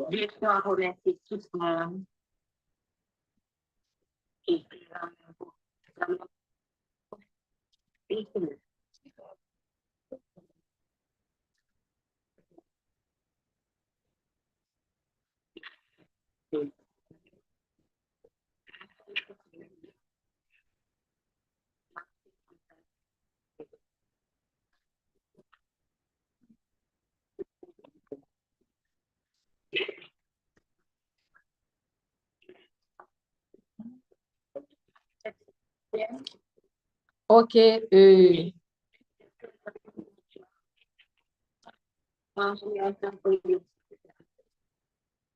Victoire remercie tout le monde. Et puis, OK.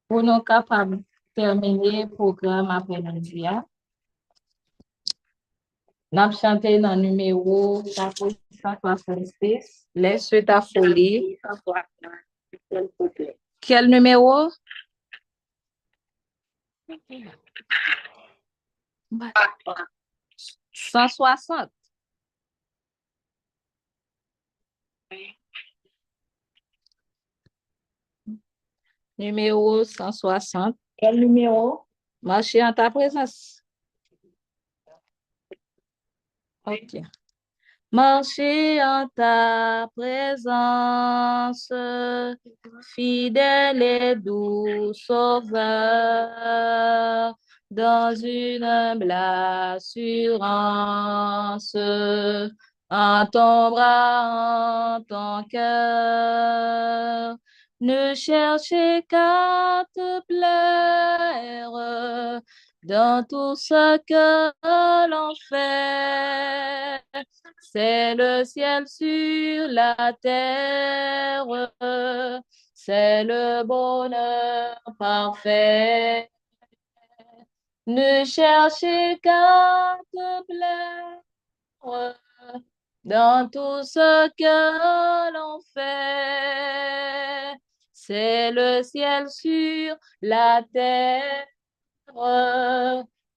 Pour nous capables de terminer le programme après-midi, nous avons chanté dans le numéro 466, Les Suites à Folie. Quel numéro? 160. Numéro 160. Quel numéro? Marcher en ta présence. OK. Marcher en ta présence, fidèle et doux sauveur, dans une humble assurance, en ton bras, en ton cœur. Ne cherchez qu'à te plaire dans tout ce que l'on fait. C'est le ciel sur la terre, c'est le bonheur parfait. Ne cherchez qu'à te plaire dans tout ce que l'on fait. C'est le ciel sur la terre,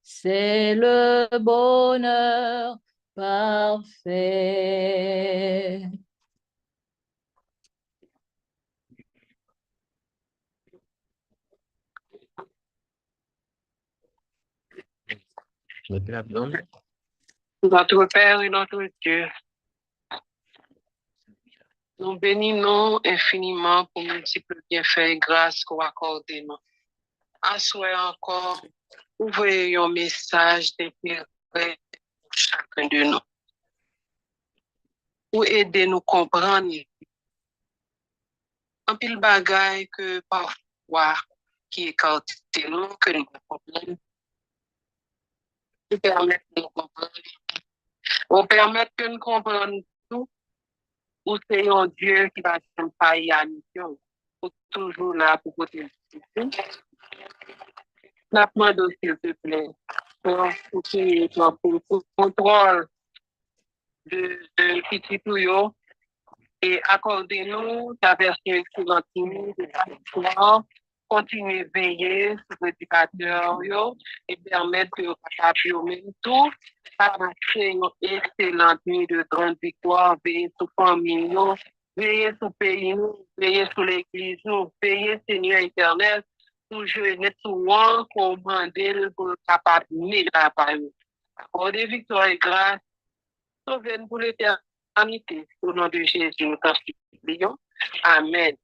c'est le bonheur parfait. Notre Père et notre Dieu, nous bénissons infiniment pour multiples bienfaits et grâces qu'on accorde nous. À souhait encore, ouvrez un message d'éclairage pour chacun de nous. Pour aider nous comprendre un pile bagaille que parfois qui écarte nous, que nous comprenons, nous permettre de nous comprendre. On permet que nous comprenions tout, ou c'est un Dieu qui va pas y à mission, ou toujours là pour protéger. La demande, s'il te plaît, pour le contrôle de petit tuyau et accordez-nous ta version excellente de la histoire. Continuez à veiller sur l'éducateur et permettre que vous capables même tout avancer une excellente nuit de grande victoire, veiller sur la famille, veiller sur le pays, veiller sur l'église, veiller Seigneur éternel, pour jeûner souvent, commander pour le capable de mener la parole. Accordez victoire et grâce, sauvez-nous pour l'éternité. Au nom de Jésus, nous t'en supplions. Amen.